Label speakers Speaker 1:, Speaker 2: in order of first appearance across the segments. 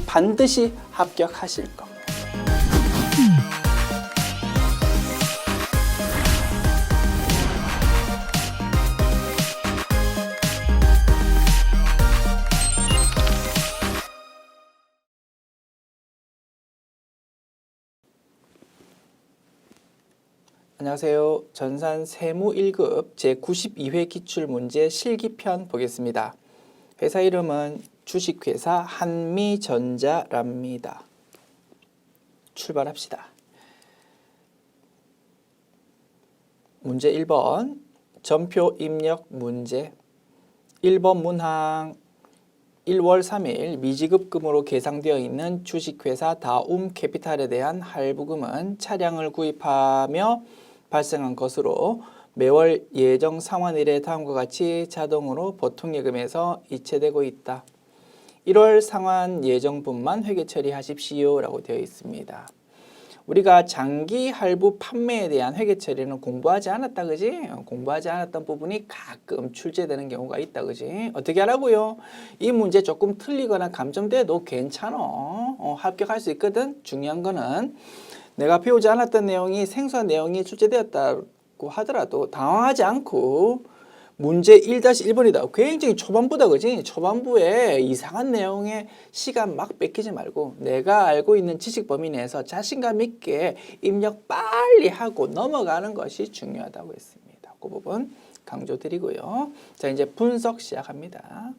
Speaker 1: 반드시 합격하실 겁니다. 안녕하세요. 전산 세무 1급 제92회 기출문제 실기편 보겠습니다. 회사 이름은 주식회사 한미전자랍니다. 출발합시다. 문제 1번 전표 입력 문제. 1번 문항 1월 3일 미지급금으로 계상되어 있는 주식회사 다움캐피탈에 대한 할부금은 차량을 구입하며 발생한 것으로 매월 예정 상환일에 다음과 같이 자동으로 보통예금에서 이체되고 있다. 1월 상환 예정분만 회계 처리하십시오 라고 되어 있습니다. 우리가 장기 할부 판매에 대한 회계 처리는 공부하지 않았다, 그지? 공부하지 않았던 부분이 가끔 출제되는 경우가 있다, 그지? 어떻게 하라고요? 이 문제 조금 틀리거나 감점돼도 괜찮아. 합격할 수 있거든. 중요한 거는 내가 배우지 않았던 내용이 생소한 내용이 출제되었다고 하더라도 당황하지 않고 문제 1-1번이다. 굉장히 초반부다, 그지? 초반부에 이상한 내용에 시간 막 뺏기지 말고 내가 알고 있는 지식 범위 내에서 자신감 있게 입력 빨리 하고 넘어가는 것이 중요하다고 했습니다. 그 부분 강조드리고요. 자, 이제 분석 시작합니다.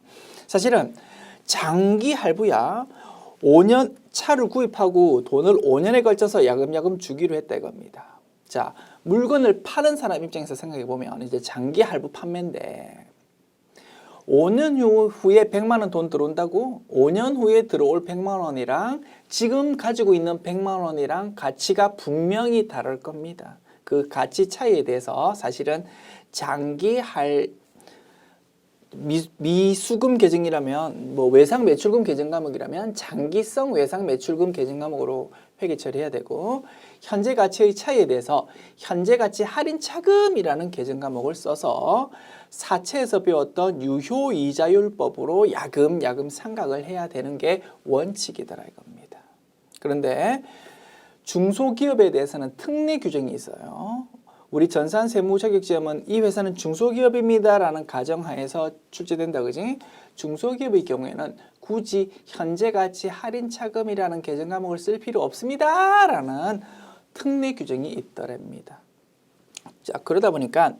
Speaker 1: 사실은 장기 할부야. 5년 차를 구입하고 돈을 5년에 걸쳐서 야금야금 주기로 했다 이겁니다. 자, 물건을 파는 사람 입장에서 생각해 보면 이제 장기 할부 판매인데 5년 후에 100만 원 돈 들어온다고 5년 후에 들어올 100만 원이랑 지금 가지고 있는 100만 원이랑 가치가 분명히 다를 겁니다. 그 가치 차이에 대해서 사실은 장기 미수금 계정이라면 뭐 외상 매출금 계정 과목이라면 장기성 외상 매출금 계정 과목으로 회계 처리해야 되고 현재 가치의 차이에 대해서 현재 가치 할인 차금이라는 계정 과목을 써서 사채에서 배웠던 유효이자율법으로 야금야금 상각을 해야 되는 게 원칙이더라 이겁니다. 그런데 중소기업에 대해서는 특례 규정이 있어요. 우리 전산 세무 자격시험은 이 회사는 중소기업입니다 라는 가정하에서 출제된다, 그지? 중소기업의 경우에는 굳이 현재 가치 할인 차금이라는 계정 과목을 쓸 필요 없습니다 라는 특례 규정이 있더랍니다. 자, 그러다 보니까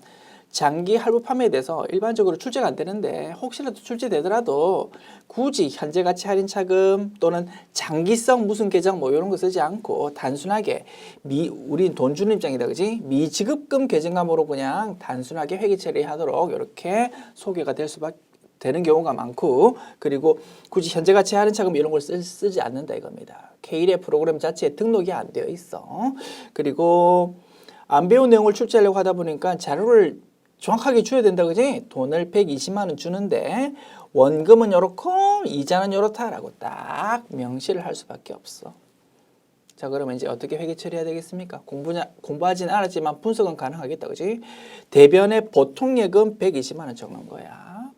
Speaker 1: 장기 할부 판매에 대해서 일반적으로 출제가 안 되는데 혹시라도 출제되더라도 굳이 현재 가치 할인 차금 또는 장기성 무슨 계정 뭐 이런 거 쓰지 않고 단순하게 우린 돈 주는 입장이다, 그지? 미지급금 계정 과목으로 그냥 단순하게 회계 처리하도록 이렇게 소개가 되는 경우가 많고, 그리고 굳이 현재 가치 할인 차금 이런 걸 쓰지 않는다 이겁니다. K1의 프로그램 자체에 등록이 안 되어 있어. 그리고 안 배운 내용을 출제하려고 하다 보니까 자료를 정확하게 줘야 된다, 그지? 돈을 120만 원 주는데 원금은 요렇고 이자는 요렇다라고 딱 명시를 할 수밖에 없어. 자, 그러면 이제 어떻게 회계 처리해야 되겠습니까? 공부하지는 않았지만 분석은 가능하겠다, 그지? 대변에 보통예금 120만 원 적는 거야.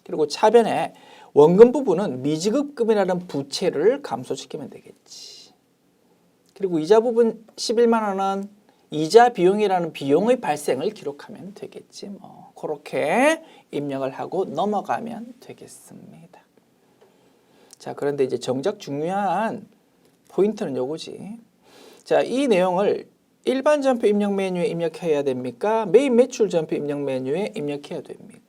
Speaker 1: 그리고 차변에 원금 부분은 미지급금이라는 부채를 감소시키면 되겠지. 그리고 이자 부분 11만 원은 이자 비용이라는 비용의 발생을 기록하면 되겠지 뭐. 그렇게 입력을 하고 넘어가면 되겠습니다. 자, 그런데 이제 정작 중요한 포인트는 요거지. 자, 이 내용을 일반 전표 입력 메뉴에 입력해야 됩니까? 메인 매출 전표 입력 메뉴에 입력해야 됩니까?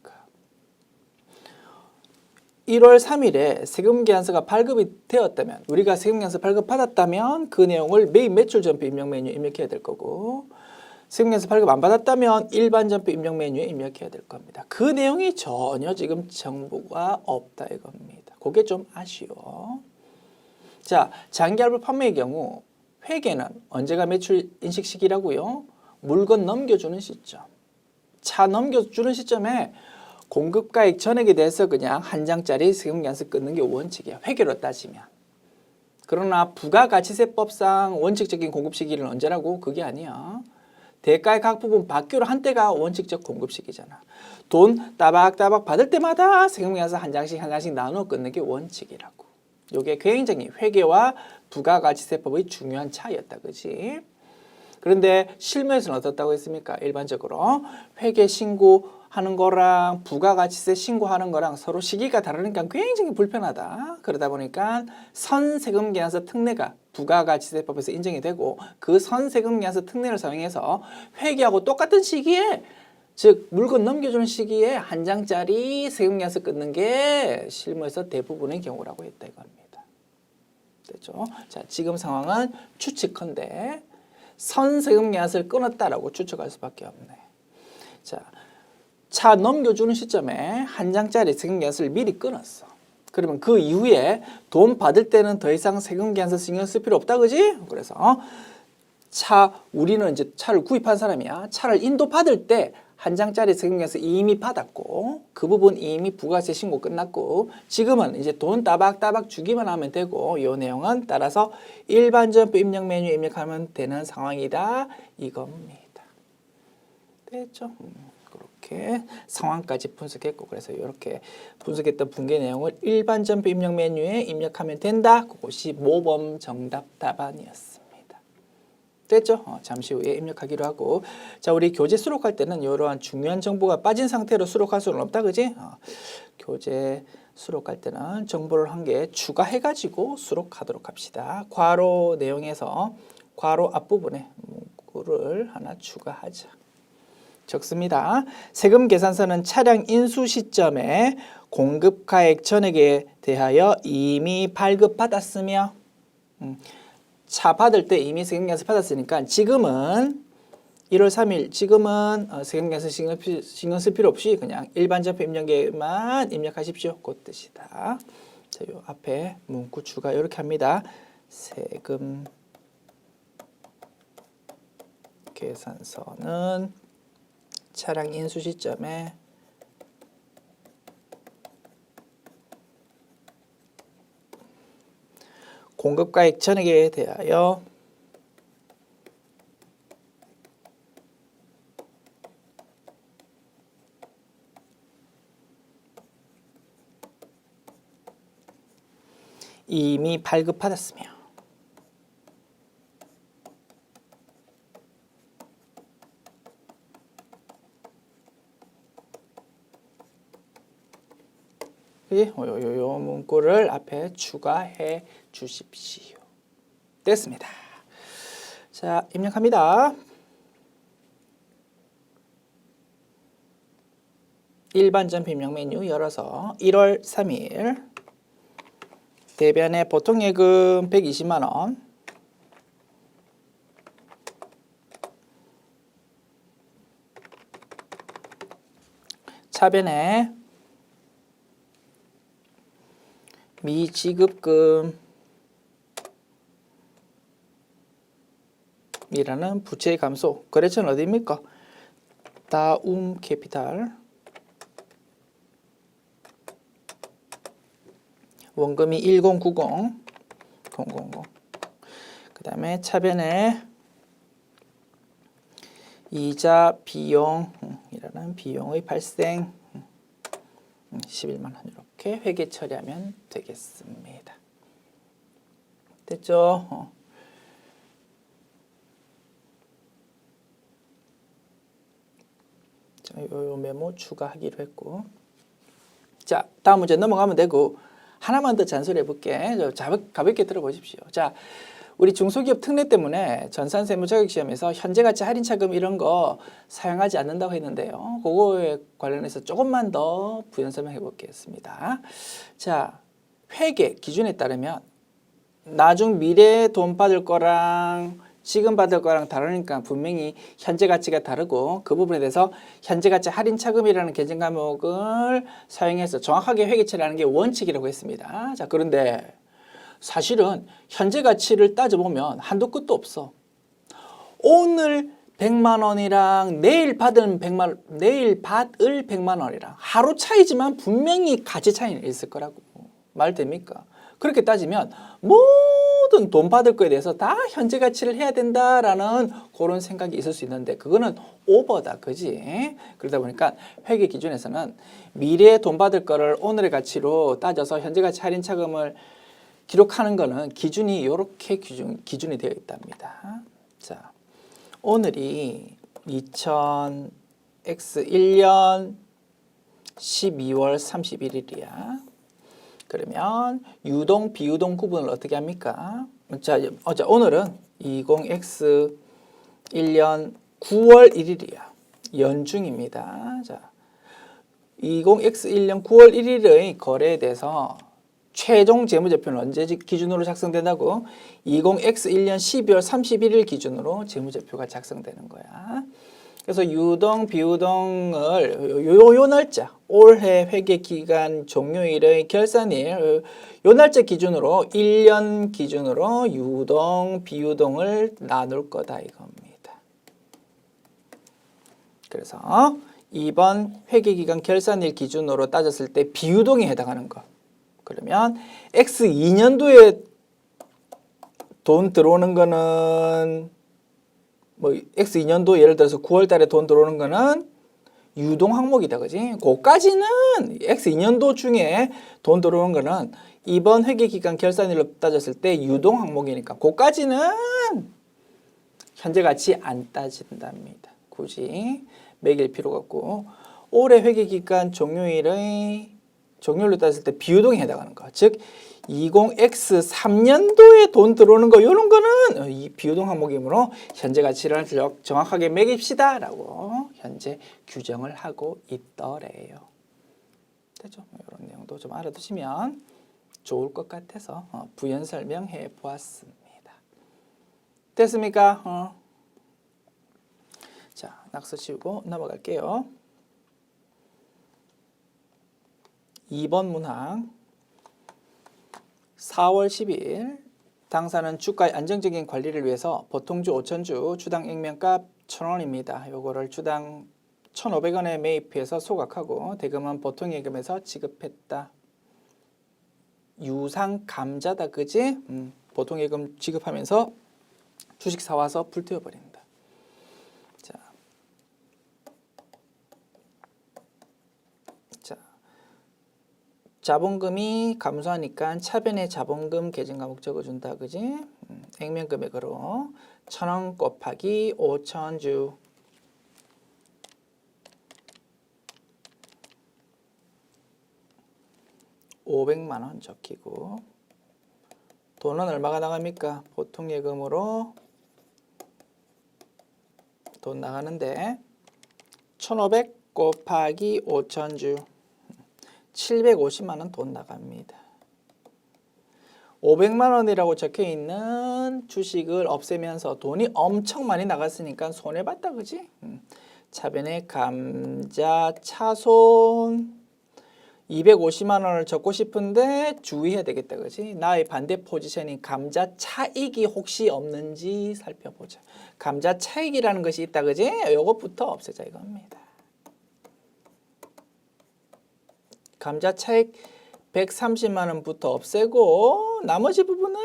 Speaker 1: 1월 3일에 세금계산서가 발급이 되었다면, 우리가 세금계산서 발급받았다면 그 내용을 메인 매출 전표 입력 메뉴에 입력해야 될 거고, 세금계산서 발급 안 받았다면 일반 전표 입력 메뉴에 입력해야 될 겁니다. 그 내용이 전혀 지금 정보가 없다 이겁니다. 그게 좀 아쉬워. 자, 장기할부 판매의 경우 회계는 언제가 매출 인식 시기라고요? 물건 넘겨주는 시점. 차 넘겨주는 시점에 공급가액 전액에 대해서 그냥 한 장짜리 세금계산서 끊는 게 원칙이야. 회계로 따지면. 그러나 부가가치세법상 원칙적인 공급 시기는 언제라고? 그게 아니야. 대가의 각 부분 받기로 한때가 원칙적 공급 시기잖아. 돈 따박따박 받을 때마다 세금계산서 한 장씩 한 장씩 나눠 끊는 게 원칙이라고. 이게 굉장히 회계와 부가가치세법의 중요한 차이였다. 그지? 그런데 실무에서는 어떻다고 했습니까? 일반적으로 회계 신고하는 거랑 부가가치세 신고하는 거랑 서로 시기가 다르니까 굉장히 불편하다. 그러다 보니까 선세금계산서 특례가 부가가치세법에서 인정이 되고 그 선세금계산서 특례를 사용해서 회계하고 똑같은 시기에 즉 물건 넘겨주는 시기에 한 장짜리 세금계산서 끊는 게 실무에서 대부분의 경우라고 했다 이겁니다. 됐죠? 자, 지금 상황은 추측컨대 선세금계산서를 끊었다라고 추측할 수밖에 없네. 자, 차 넘겨주는 시점에 한 장짜리 세금계산서를 미리 끊었어. 그러면 그 이후에 돈 받을 때는 더 이상 세금계산서 신경 쓸 필요 없다, 그지? 그래서 우리는 이제 차를 구입한 사람이야. 차를 인도받을 때 한 장짜리 세금계산서 이미 받았고 그 부분 이미 부가세 신고 끝났고 지금은 이제 돈 따박따박 주기만 하면 되고 이 내용은 따라서 일반전부 입력 메뉴에 입력하면 되는 상황이다 이겁니다. 됐죠? 그렇게 상황까지 분석했고 그래서 이렇게 분석했던 분계 내용을 일반전부 입력 메뉴에 입력하면 된다. 그것이 모범 정답 답안이었습니다. 됐죠? 잠시 후에 입력하기로 하고 자 우리 교재 수록할 때는 이러한 중요한 정보가 빠진 상태로 수록할 수는 없다. 그지? 교재 수록할 때는 정보를 한 개 추가해가지고 수록하도록 합시다. 괄호 내용에서 괄호 앞부분에 문구를 하나 추가하자. 적습니다. 세금 계산서는 차량 인수 시점에 공급가액 전액에 대하여 이미 발급받았으며 차 받을 때 이미 세금계산서 받았으니까 지금은 1월 3일 지금은 세금계산서 신경 쓸 필요 없이 그냥 일반전부 입력에만 입력하십시오. 그 뜻이다. 자, 요 앞에 문구 추가 이렇게 합니다. 세금 계산서는 차량 인수 시점에 공급가액 전액에 대하여 이미 발급받았으며 요 문구를 앞에 추가해 주십시오. 됐습니다. 자, 입력합니다. 일반전부 입력 메뉴 열어서 1월 3일 대변에 보통예금 120만 원 차변에 미지급금 이라는 부채의 감소 거래처는 어디입니까? 다움 캐피탈 원금이 1090 000 그 다음에 차변에 이자 비용이라는 비용의 발생 11만 원 이렇게 회계 처리하면 되겠습니다. 됐죠? 자, 요 메모 추가하기로 했고 자 다음 문제 넘어가면 되고 하나만 더 잔소리 해볼게. 가볍게 들어보십시오. 자, 우리 중소기업 특례 때문에 전산세무자격시험에서 현재가치 할인차금 이런 거 사용하지 않는다고 했는데요. 그거에 관련해서 조금만 더 부연 설명해 보겠습니다. 자, 회계 기준에 따르면 나중 미래에 돈 받을 거랑 지금 받을 거랑 다르니까 분명히 현재 가치가 다르고 그 부분에 대해서 현재 가치 할인 차금이라는 계정 과목을 사용해서 정확하게 회계 처리하는 게 원칙이라고 했습니다. 자, 그런데 사실은 현재 가치를 따져보면 한도 끝도 없어. 오늘 100만 원이랑 내일 받을 100만 원이랑 하루 차이지만 분명히 가치 차이는 있을 거라고. 말 됩니까? 그렇게 따지면 모든 돈 받을 거에 대해서 다 현재 가치를 해야 된다라는 그런 생각이 있을 수 있는데 그거는 오버다, 그지? 그러다 보니까 회계 기준에서는 미래에 돈 받을 거를 오늘의 가치로 따져서 현재 가치 할인 차금을 기록하는 거는 기준이 이렇게 기준이 되어 있답니다. 자, 오늘이 2000X1년 12월 31일이야. 그러면 유동, 비유동 구분을 어떻게 합니까? 자, 오늘은 20X1년 9월 1일이야. 연중입니다. 자, 20X1년 9월 1일의 거래에 대해서 최종 재무제표는 언제 기준으로 작성된다고? 20X1년 12월 31일 기준으로 재무제표가 작성되는 거야. 그래서 유동, 비유동을 요 날짜, 올해 회계기간 종료일의 결산일, 요 날짜 기준으로 1년 기준으로 유동, 비유동을 나눌 거다 이겁니다. 그래서 이번 회계기간 결산일 기준으로 따졌을 때 비유동에 해당하는 거. 그러면 X2년도에 돈 들어오는 거는 뭐 X2년도 예를 들어서 9월 달에 돈 들어오는 거는 유동 항목이다. 그지? 그까지는 X2년도 중에 돈 들어오는 거는 이번 회계기간 결산일로 따졌을 때 유동 항목이니까 그까지는 현재 가치 안 따진답니다. 굳이 매길 필요가 없고 올해 회계기간 종료일로 따졌을 때 비유동에 해당하는 거. 즉 20X3년도에 돈 들어오는 거 이런 거는 이 비유동 항목이므로 현재 가치를 정확하게 매깁시다 라고 현재 규정을 하고 있더래요. 됐죠? 이런 내용도 좀 알아두시면 좋을 것 같아서 부연 설명해 보았습니다. 됐습니까? 자, 낙서 치우고 넘어갈게요. 2번 문항 4월 10일 당사는 주가의 안정적인 관리를 위해서 보통주 5,000주 주당 액면값 1,000원입니다. 요거를 주당 1,500원에 매입해서 소각하고 대금은 보통예금에서 지급했다. 유상 감자다. 그지? 보통예금 지급하면서 주식 사와서 불태워버린다. 자본금이 감소하니까 차변에 자본금 계정 과목 적어준다. 그지? 액면 금액으로 1,000원 곱하기 5,000주 500만 원 적히고 돈은 얼마가 나갑니까? 보통 예금으로 돈 나가는데 1,500 곱하기 5,000주 750만 원 돈 나갑니다. 500만 원이라고 적혀 있는 주식을 없애면서 돈이 엄청 많이 나갔으니까 손해봤다. 그지? 차변에 감자 차손 250만 원을 적고 싶은데 주의해야 되겠다. 그지? 나의 반대 포지션인 감자 차익이 혹시 없는지 살펴보자. 감자 차익이라는 것이 있다. 그지? 요것부터 없애자 이겁니다. 감자 차익 130만 원부터 없애고 나머지 부분을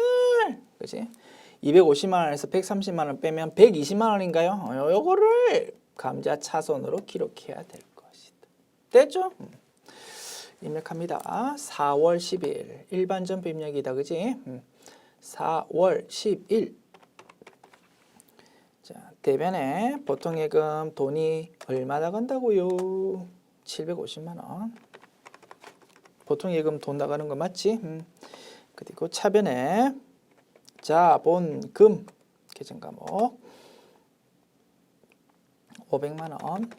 Speaker 1: 그지? 250만 원에서 130만 원 빼면 120만 원인가요? 요거를 감자 차손으로 기록해야 될 것이다. 됐죠? 입력합니다. 4월 10일 일반전부 입력이다. 그지? 4월 10일 자, 대변에 보통예금 돈이 얼마 나간다고요? 750만 원. 보통예금 돈 나가는 거 맞지? 그리고 차변에 자본금 계정 과목 500만 원.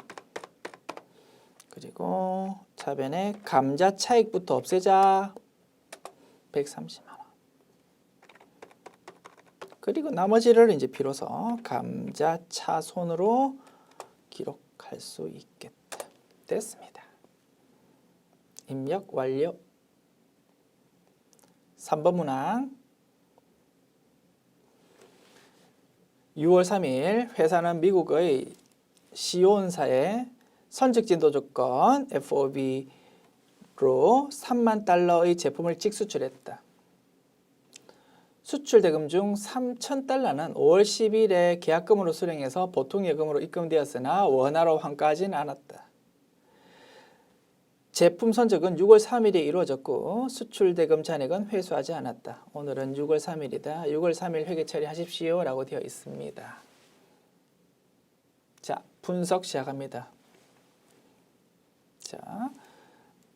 Speaker 1: 그리고 차변에 감자 차익부터 없애자 130만 원. 그리고 나머지를 이제 비로소 감자 차손으로 기록할 수 있겠다. 됐습니다. 입력 완료. 3번 문항 6월 3일 회사는 미국의 시온사에 선적진도 조건 FOB로 3만 달러의 제품을 직수출했다. 수출 대금 중 3,000달러는 5월 10일에 계약금으로 수령해서 보통예금으로 입금되었으나 원화로 환가하지는 않았다. 제품 선적은 6월 3일에 이루어졌고 수출 대금 잔액은 회수하지 않았다. 오늘은 6월 3일이다. 6월 3일 회계 처리하십시오 라고 되어 있습니다. 자, 분석 시작합니다. 자,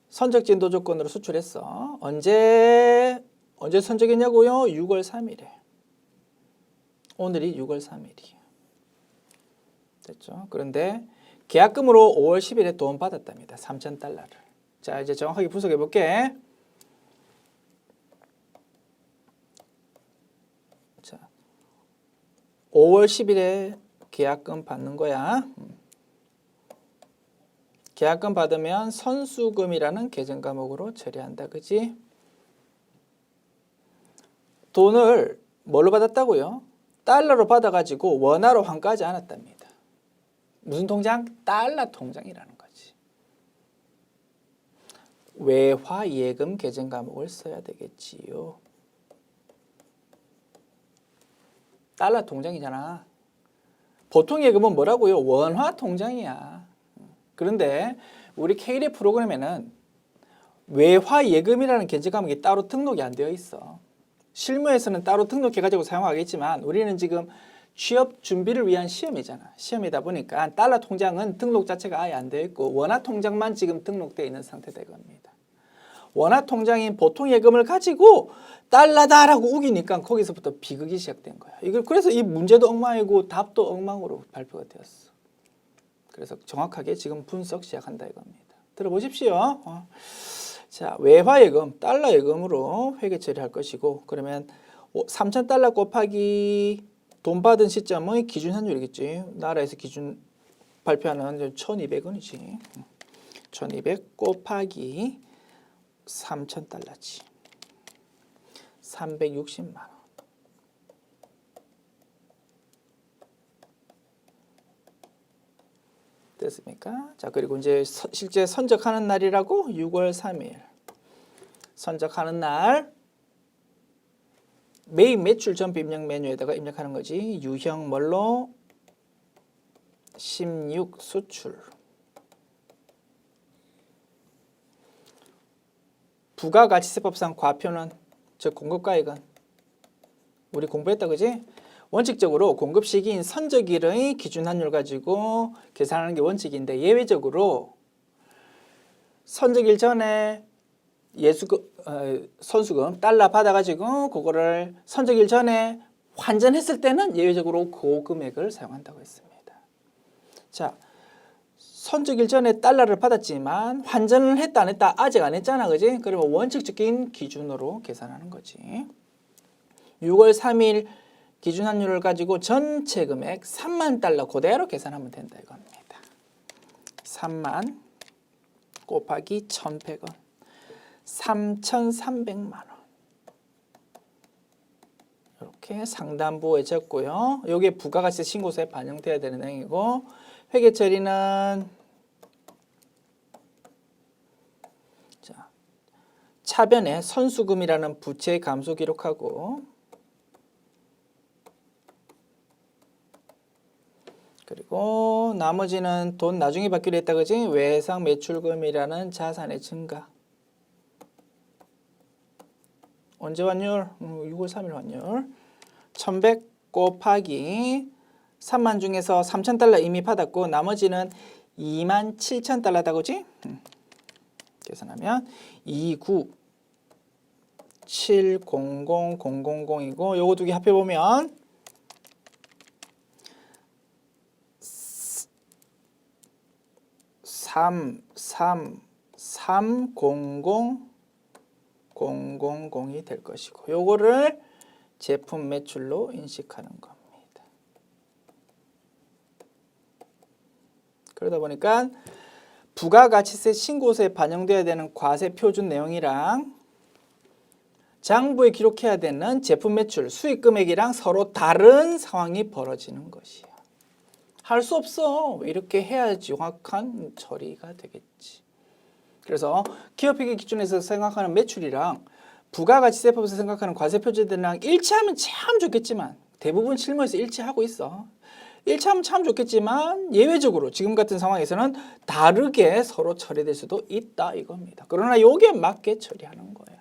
Speaker 1: 선적 진도 조건으로 수출했어. 언제 선적했냐고요? 6월 3일에. 오늘이 6월 3일이에요. 됐죠? 그런데 계약금으로 5월 10일에 돈 받았답니다. 3,000달러를. 자, 이제 정확하게 분석해 볼게. 자, 5월 10일에 계약금 받는 거야. 계약금 받으면 선수금이라는 계정 과목으로 처리한다. 그지? 돈을 뭘로 받았다고요? 달러로 받아가지고 원화로 환가하지 않았답니다. 무슨 통장? 달러 통장이라는 거지. 외화 예금 계정 과목을 써야 되겠지요. 달러 통장이잖아. 보통 예금은 뭐라고요? 원화 통장이야. 그런데 우리 K랩 프로그램에는 외화 예금이라는 계정 과목이 따로 등록이 안 되어 있어. 실무에서는 따로 등록해가지고 사용하겠지만 우리는 지금 취업 준비를 위한 시험이잖아. 시험이다 보니까 달러 통장은 등록 자체가 아예 안 되어 있고 원화 통장만 지금 등록되어 있는 상태될 겁니다. 원화 통장인 보통 예금을 가지고 달러다라고 우기니까 거기서부터 비극이 시작된 거야. 그래서 이 문제도 엉망이고 답도 엉망으로 발표가 되었어. 그래서 정확하게 지금 분석 시작한다 이겁니다. 들어보십시오. 자, 외화 예금, 달러 예금으로 회계 처리할 것이고 그러면 3,000달러 곱하기 돈 받은 시점의 기준 환율이겠지. 나라에서 기준 발표하는 1,200원이지. 1,200 곱하기 3,000달러지. 360만 원. 됐습니까? 자, 그리고 이제 실제 선적하는 날이라고 6월 3일. 선적하는 날 매입 매출 전부 입력 메뉴에다가 입력하는 거지. 유형 뭘로? 16 수출. 부가가치세법상 과표는 즉 공급가액은 우리 공부했다 그지? 원칙적으로 공급 시기인 선적일의 기준 환율 가지고 계산하는 게 원칙인데 예외적으로 선적일 전에 선수금 달러 받아가지고 그거를 선적일 전에 환전했을 때는 예외적으로 그 금액을 사용한다고 했습니다. 자, 선적일 전에 달러를 받았지만 환전을 했다 안 했다 아직 안 했잖아 그지? 그러면 원칙적인 기준으로 계산하는 거지. 6월 3일 기준 환율을 가지고 전체 금액 3만 달러 그대로 계산하면 된다 이겁니다. 3만 곱하기 1,100원 3,300만 원 이렇게 상단부에 적고요. 이게 부가가치세 신고서에 반영돼야 되는 내용이고 회계 처리는 자, 차변에 선수금이라는 부채 감소 기록하고 그리고 나머지는 돈 나중에 받기로 했다 그지? 외상 매출금이라는 자산의 증가. 언제 환율? 6월 3일 환율. 1,100 곱하기 3만 중에서 3,000달러 이미 받았고 나머지는 27,000달러다 그지? 계산하면 29700,000이고 요거 두 개 합해 보면 3,3,3,0,000이 될 것이고 요거를 제품 매출로 인식하는 겁니다. 그러다 보니까 부가가치세 신고서에 반영돼야 되는 과세 표준 내용이랑 장부에 기록해야 되는 제품 매출 수익 금액이랑 서로 다른 상황이 벌어지는 것이야. 할 수 없어. 이렇게 해야지 정확한 처리가 되겠지. 그래서 기업회계 기준에서 생각하는 매출이랑 부가가치세법에서 생각하는 과세 표준들이랑 일치하면 참 좋겠지만 대부분 실무에서 일치하고 있어. 1차하면 참 좋겠지만 예외적으로 지금 같은 상황에서는 다르게 서로 처리될 수도 있다 이겁니다. 그러나 요게 맞게 처리하는 거야.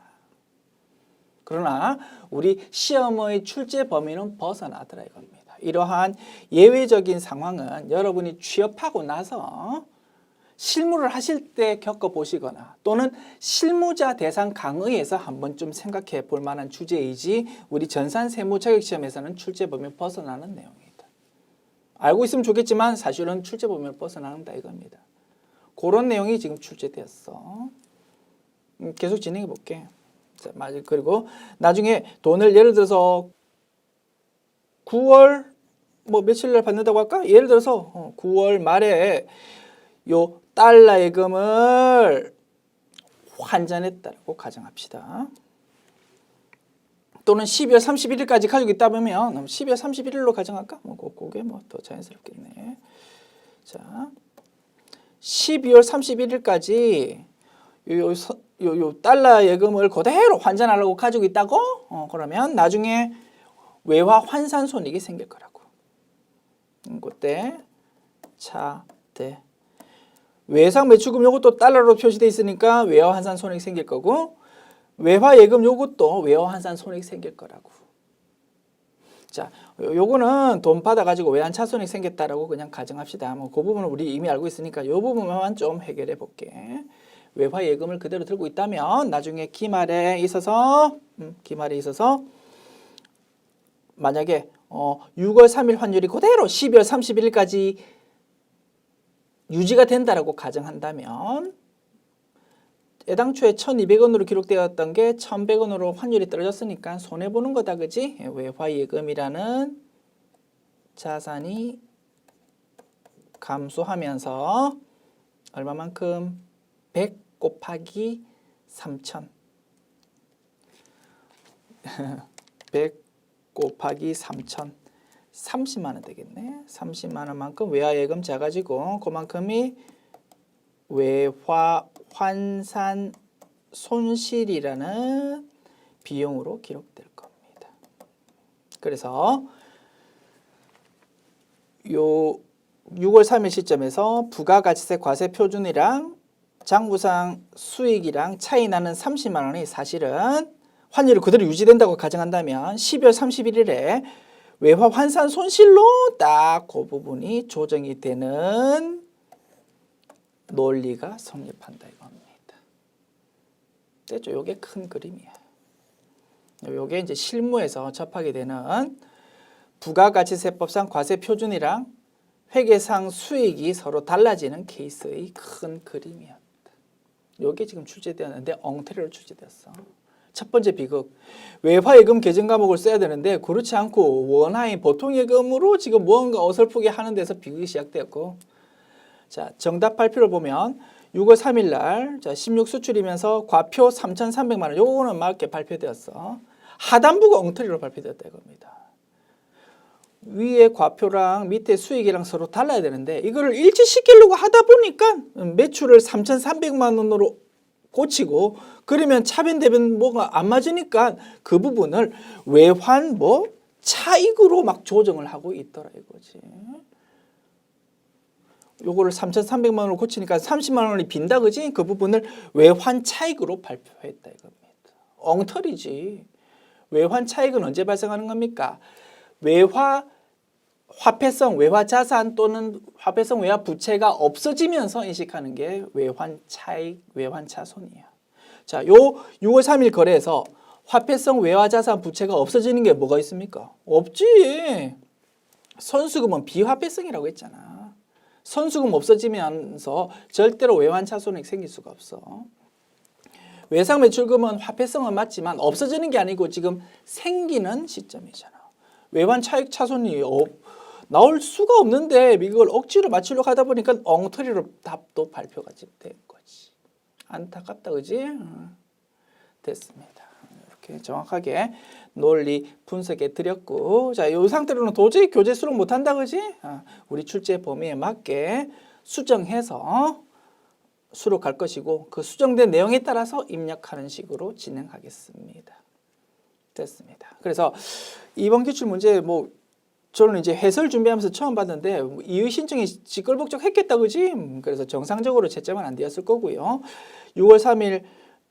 Speaker 1: 그러나 우리 시험의 출제 범위는 벗어나더라 이겁니다. 이러한 예외적인 상황은 여러분이 취업하고 나서 실무를 하실 때 겪어보시거나 또는 실무자 대상 강의에서 한 번쯤 생각해 볼 만한 주제이지 우리 전산 세무 자격시험에서는 출제 범위 벗어나는 내용이다. 알고 있으면 좋겠지만 사실은 출제 범위를 벗어나는다 이겁니다. 그런 내용이 지금 출제되었어. 계속 진행해 볼게. 자, 그리고 나중에 돈을 예를 들어서 9월 뭐 며칠 날 받는다고 할까? 예를 들어서 9월 말에 요 달러 예금을 환전했다고 가정합시다. 또는 12월 31일까지 가지고 있다 보면 12월 31일로 가정할까? 뭐 그게 뭐 더 자연스럽겠네. 자, 12월 31일까지 요 달러 예금을 그대로 환전하려고 가지고 있다고? 그러면 나중에 외화 환산 손익이 생길 거라고. 그때 차대 외상 매출금 요것도 달러로 표시돼 있으니까 외화 환산 손익이 생길 거고 외화 예금 요것도 외화 환산 손익이 생길 거라고. 자, 요거는 돈 받아가지고 외환차 손익 생겼다라고 그냥 가정합시다. 뭐 그 부분은 우리 이미 알고 있으니까 요 부분만 좀 해결해 볼게. 외화 예금을 그대로 들고 있다면 나중에 기말에 있어서 만약에 6월 3일 환율이 그대로 12월 31일까지 유지가 된다라고 가정한다면 애당초에 1,200원으로 기록되었던 게 1,100원으로 환율이 떨어졌으니까 손해보는 거다 그지? 외화예금이라는 자산이 감소하면서 얼마만큼? 100 곱하기 3,000 100 곱하기 3,000 30만 원 되겠네. 30만 원만큼 외화예금 작아지고 그만큼이 외화 환산 손실이라는 비용으로 기록될 겁니다. 그래서 요 6월 3일 시점에서 부가가치세 과세 표준이랑 장부상 수익이랑 차이 나는 30만 원이 사실은 환율이 그대로 유지된다고 가정한다면 12월 31일에 외화 환산 손실로 딱 그 부분이 조정이 되는 논리가 성립한다 이겁니다. 됐죠? 요게 큰 그림이야. 요게 이제 실무에서 접하게 되는 부가가치세법상 과세 표준이랑 회계상 수익이 서로 달라지는 케이스의 큰 그림이었다. 요게 지금 출제되었는데 엉터리로 출제되었어. 첫 번째 비극, 외화예금 계정 과목을 써야 되는데 그렇지 않고 원화인 보통예금으로 지금 무언가 어설프게 하는 데서 비극이 시작되었고, 자 정답 발표를 보면 6월 3일 날 16 수출이면서 과표 3,300만 원 요거는 맞게 발표되었어. 하단부가 엉터리로 발표되었다 이겁니다. 위에 과표랑 밑에 수익이랑 서로 달라야 되는데 이거를 일치시키려고 하다 보니까 매출을 3,300만 원으로 고치고 그러면 차변 대변 뭐가 안 맞으니까 그 부분을 외환 차익으로 막 조정을 하고 있더라 이거지. 요거를 3,300만 원으로 고치니까 30만 원이 빈다 그지? 그 부분을 외환 차익으로 발표했다 이겁니다. 엉터리지. 외환 차익은 언제 발생하는 겁니까? 화폐성 외화 자산 또는 화폐성 외화 부채가 없어지면서 인식하는 게 외환 차익, 외환 차손이야. 자, 요 6월 3일 거래에서 화폐성 외화 자산 부채가 없어지는 게 뭐가 있습니까? 없지. 선수금은 비화폐성이라고 했잖아. 선수금 없어지면서 절대로 외환 차손이 생길 수가 없어. 외상 매출금은 화폐성은 맞지만 없어지는 게 아니고 지금 생기는 시점이잖아. 외환 차익 차손이 나올 수가 없는데 이걸 억지로 맞추려고 하다 보니까 엉터리로 답도 발표가 된 거지. 안타깝다 그지? 됐습니다. 이렇게 정확하게 논리 분석해 드렸고, 자, 이 상태로는 도저히 교재 수록 못한다 그지? 우리 출제 범위에 맞게 수정해서 수록할 것이고 그 수정된 내용에 따라서 입력하는 식으로 진행하겠습니다. 됐습니다. 그래서 이번 기출 문제 저는 이제 해설 준비하면서 처음 봤는데 이의 신청이 시끌벅적했겠다 그지? 그래서 정상적으로 채점은 안 되었을 거고요. 6월 3일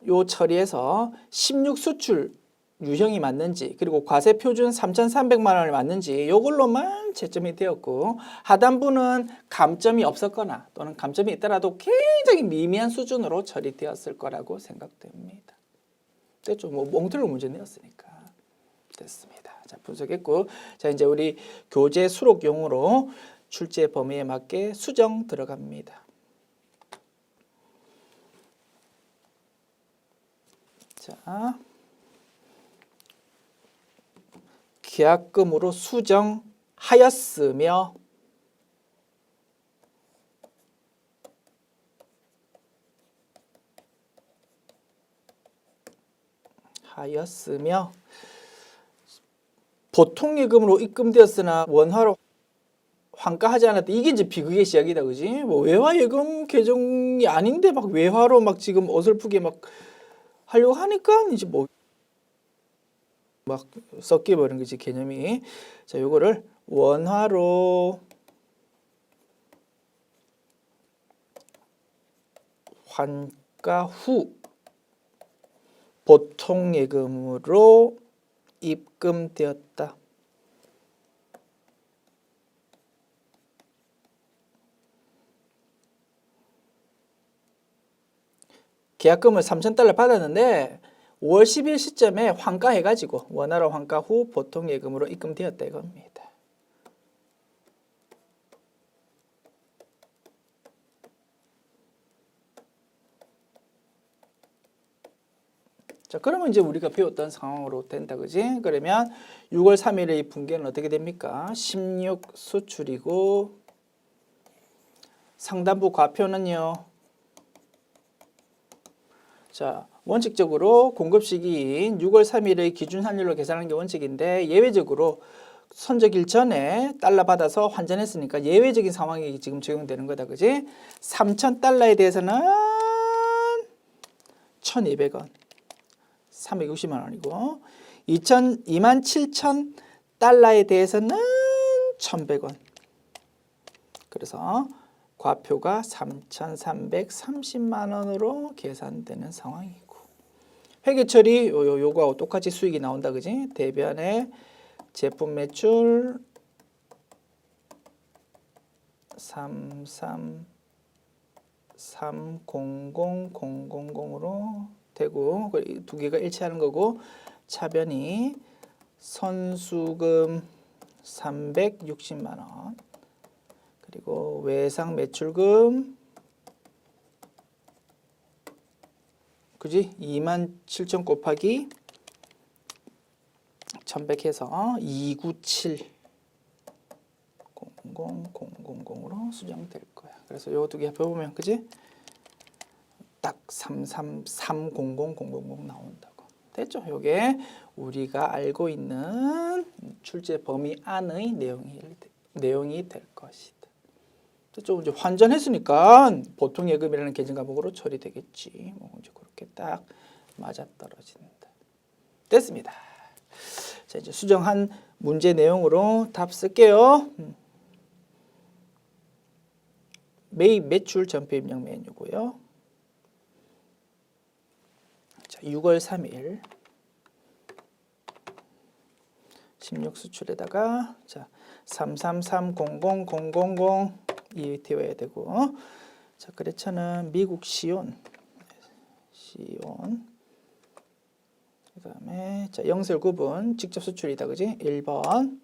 Speaker 1: 요 처리에서 16 수출 유형이 맞는지 그리고 과세 표준 3,300만 원이 맞는지 요걸로만 채점이 되었고 하단부는 감점이 없었거나 또는 감점이 있더라도 굉장히 미미한 수준으로 처리되었을 거라고 생각됩니다. 됐죠? 뭐 몽틀로 문제 내었으니까 됐습니다. 자, 분석했고 자 이제 우리 교재 수록용으로 출제 범위에 맞게 수정 들어갑니다. 자, 계약금으로 수정하였으며 보통예금으로 입금되었으나 원화로 환가하지 않았다. 이게 이제 비극의 시작이다, 그지? 뭐 외화예금 계정이 아닌데 막 외화로 막 지금 어설프게 막 하려고 하니까 이제 뭐 막 섞여버린 거지 개념이. 자, 요거를 원화로 환가 후 보통예금으로 입금되었다. 계약금을 3,000달러 받았는데 5월 10일 시점에 환가해가지고 원화로 환가 후 보통예금으로 입금되었다 이겁니다. 자, 그러면 이제 우리가 배웠던 상황으로 된다, 그지? 그러면 6월 3일의 이 분계는 어떻게 됩니까? 16 수출이고 상단부 과표는요. 자, 원칙적으로 공급 시기인 6월 3일의 기준 환율로 계산하는 게 원칙인데 예외적으로 선적일 전에 달러 받아서 환전했으니까 예외적인 상황이 지금 적용되는 거다, 그지? 3,000달러에 대해서는 1,200원, 360만 원이고 27,000달러에 대해서는 1,100원. 그래서 과표가 3,330만 원으로 계산되는 상황이고 회계 처리 요거하고 똑같이 수익이 나온다, 그지? 대변에 제품 매출 3330000으로 되고 두 개가 일치하는 거고 차변이 선수금 360만 원 그리고 외상 매출금 그지? 27,000 곱하기 1,100 해서 297 00000으로 수정될 거야. 그래서 요 두 개 합해보면 그지? 딱 3330000 나온다고. 됐죠? 요게 우리가 알고 있는 출제 범위 안의 내용이 될 것이다. 좀 이제 환전했으니까 보통 예금이라는 계정 과목으로 처리되겠지. 뭐 이제 그렇게 딱 맞아떨어진다. 됐습니다. 자, 이제 수정한 문제 내용으로 답 쓸게요. 매입 매출 전표 입력 메뉴고요. 자, 6월 3일 16 수출에다가 자, 3330000 이 태워야 되고 자, 거래처는 미국 시온 그다음에 자, 영설 구분 직접 수출이다, 그지? 1번.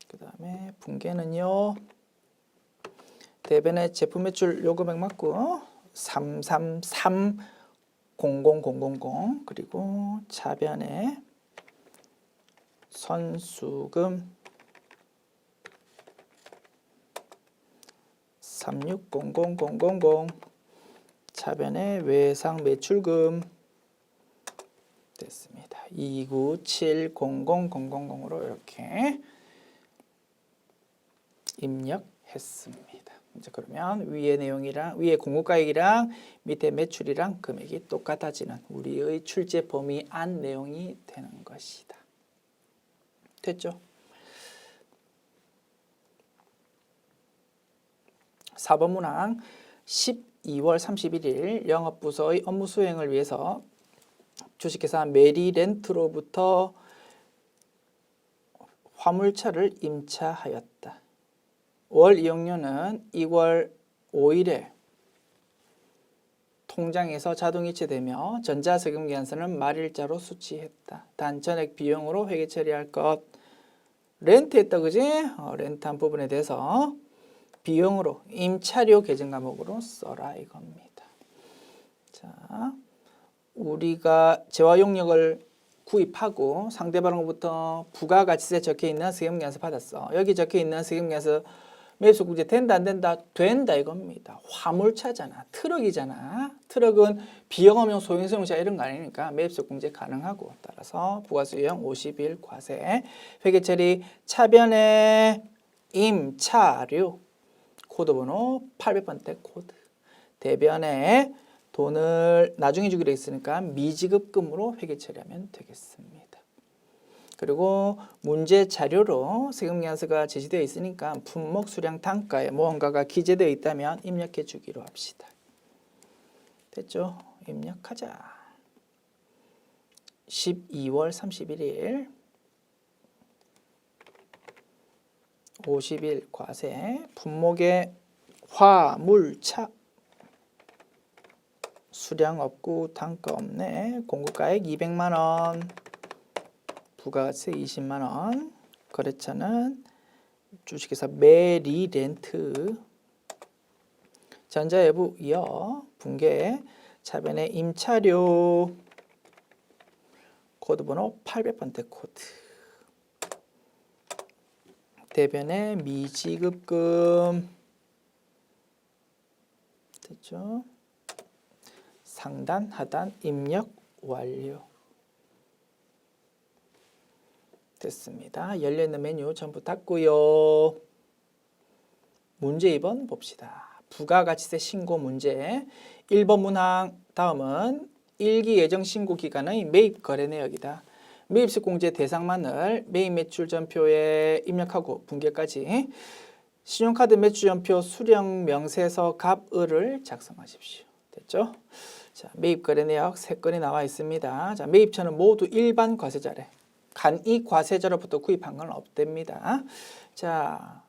Speaker 1: 그다음에 분계는요. 대변에 제품 매출 요금액 맞고 3330000 그리고 차변에 선수금 3600000 차변에 외상 매출금 됐습니다. 2970000으로 이렇게 입력했습니다. 이제 그러면 위의 내용이랑 위의 공급가액이랑 밑에 매출이랑 금액이 똑같아지는 우리의 출제 범위 안 내용이 되는 것이다. 됐죠? 4번 문항 12월 31일 영업부서의 업무 수행을 위해서 주식회사 메리렌트로부터 화물차를 임차하였다. 월 이용료는 2월 5일에 통장에서 자동 이체되며 전자세금계산서는 말일자로 수취했다. 단 전액 비용으로 회계 처리할 것. 렌트했다 그지? 렌트한 부분에 대해서 비용으로 임차료 계정 과목으로 써라 이겁니다. 자, 우리가 재화용역을 구입하고 상대방으로부터 부가가치세 적혀있는 세금계산서 받았어. 여기 적혀있는 세금계산서 매입소득세 된다 안 된다? 된다 이겁니다. 화물차잖아. 트럭이잖아. 트럭은 비영업용 소형소형차 이런 거 아니니까 매입소득세 가능하고 따라서 부가수유형 50일 과세 회계처리 차변의 임차료 코드번호 800번대 코드 대변에 돈을 나중에 주기로 했으니까 미지급금으로 회계 처리하면 되겠습니다. 그리고 문제 자료로 세금계산서가 제시되어 있으니까 품목 수량 단가에 무언가가 기재되어 있다면 입력해 주기로 합시다. 됐죠? 입력하자. 12월 31일 50일 과세 품목의 화물차 수량 없고 단가 없네. 공급가액 200만 원. 부가세 20만 원. 거래처는 주식회사 메리렌트. 전자외부 이어 분계 차변의 임차료 코드번호 800번대 코드. 대변의 미지급금. 됐죠? 상단, 하단 입력 완료. 됐습니다. 열려있는 메뉴 전부 닫고요. 문제 2번 봅시다. 부가가치세 신고 문제 1번 문항 다음은 일기 예정 신고 기간의 매입 거래 내역이다. 매입식 공제 대상만을 매입 매출 전표에 입력하고 분기까지 신용카드 매출 전표 수령 명세서 갑을을 작성하십시오. 됐죠? 자, 매입 거래 내역 3건이 나와 있습니다. 자, 매입처는 모두 일반 과세자래. 간이 과세자로부터 구입한 건 없답니다. 자,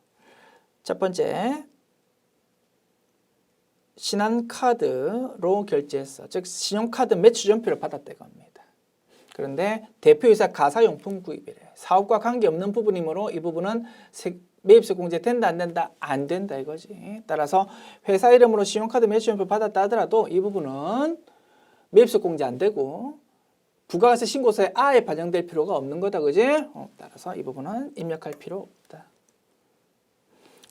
Speaker 1: 첫 번째 신한카드로 결제했어. 즉 신용카드 매출 전표를 받았다 이겁니다. 그런데 대표이사 가사용품 구입이래. 사업과 관계없는 부분이므로 이 부분은 매입세 공제 된다 안 된다? 안 된다 이거지. 따라서 회사 이름으로 신용카드 매출 전표 받았다 하더라도 이 부분은 매입세 공제 안 되고 부가가세 신고서에 아예 반영될 필요가 없는 거다 그지? 따라서 이 부분은 입력할 필요 없다.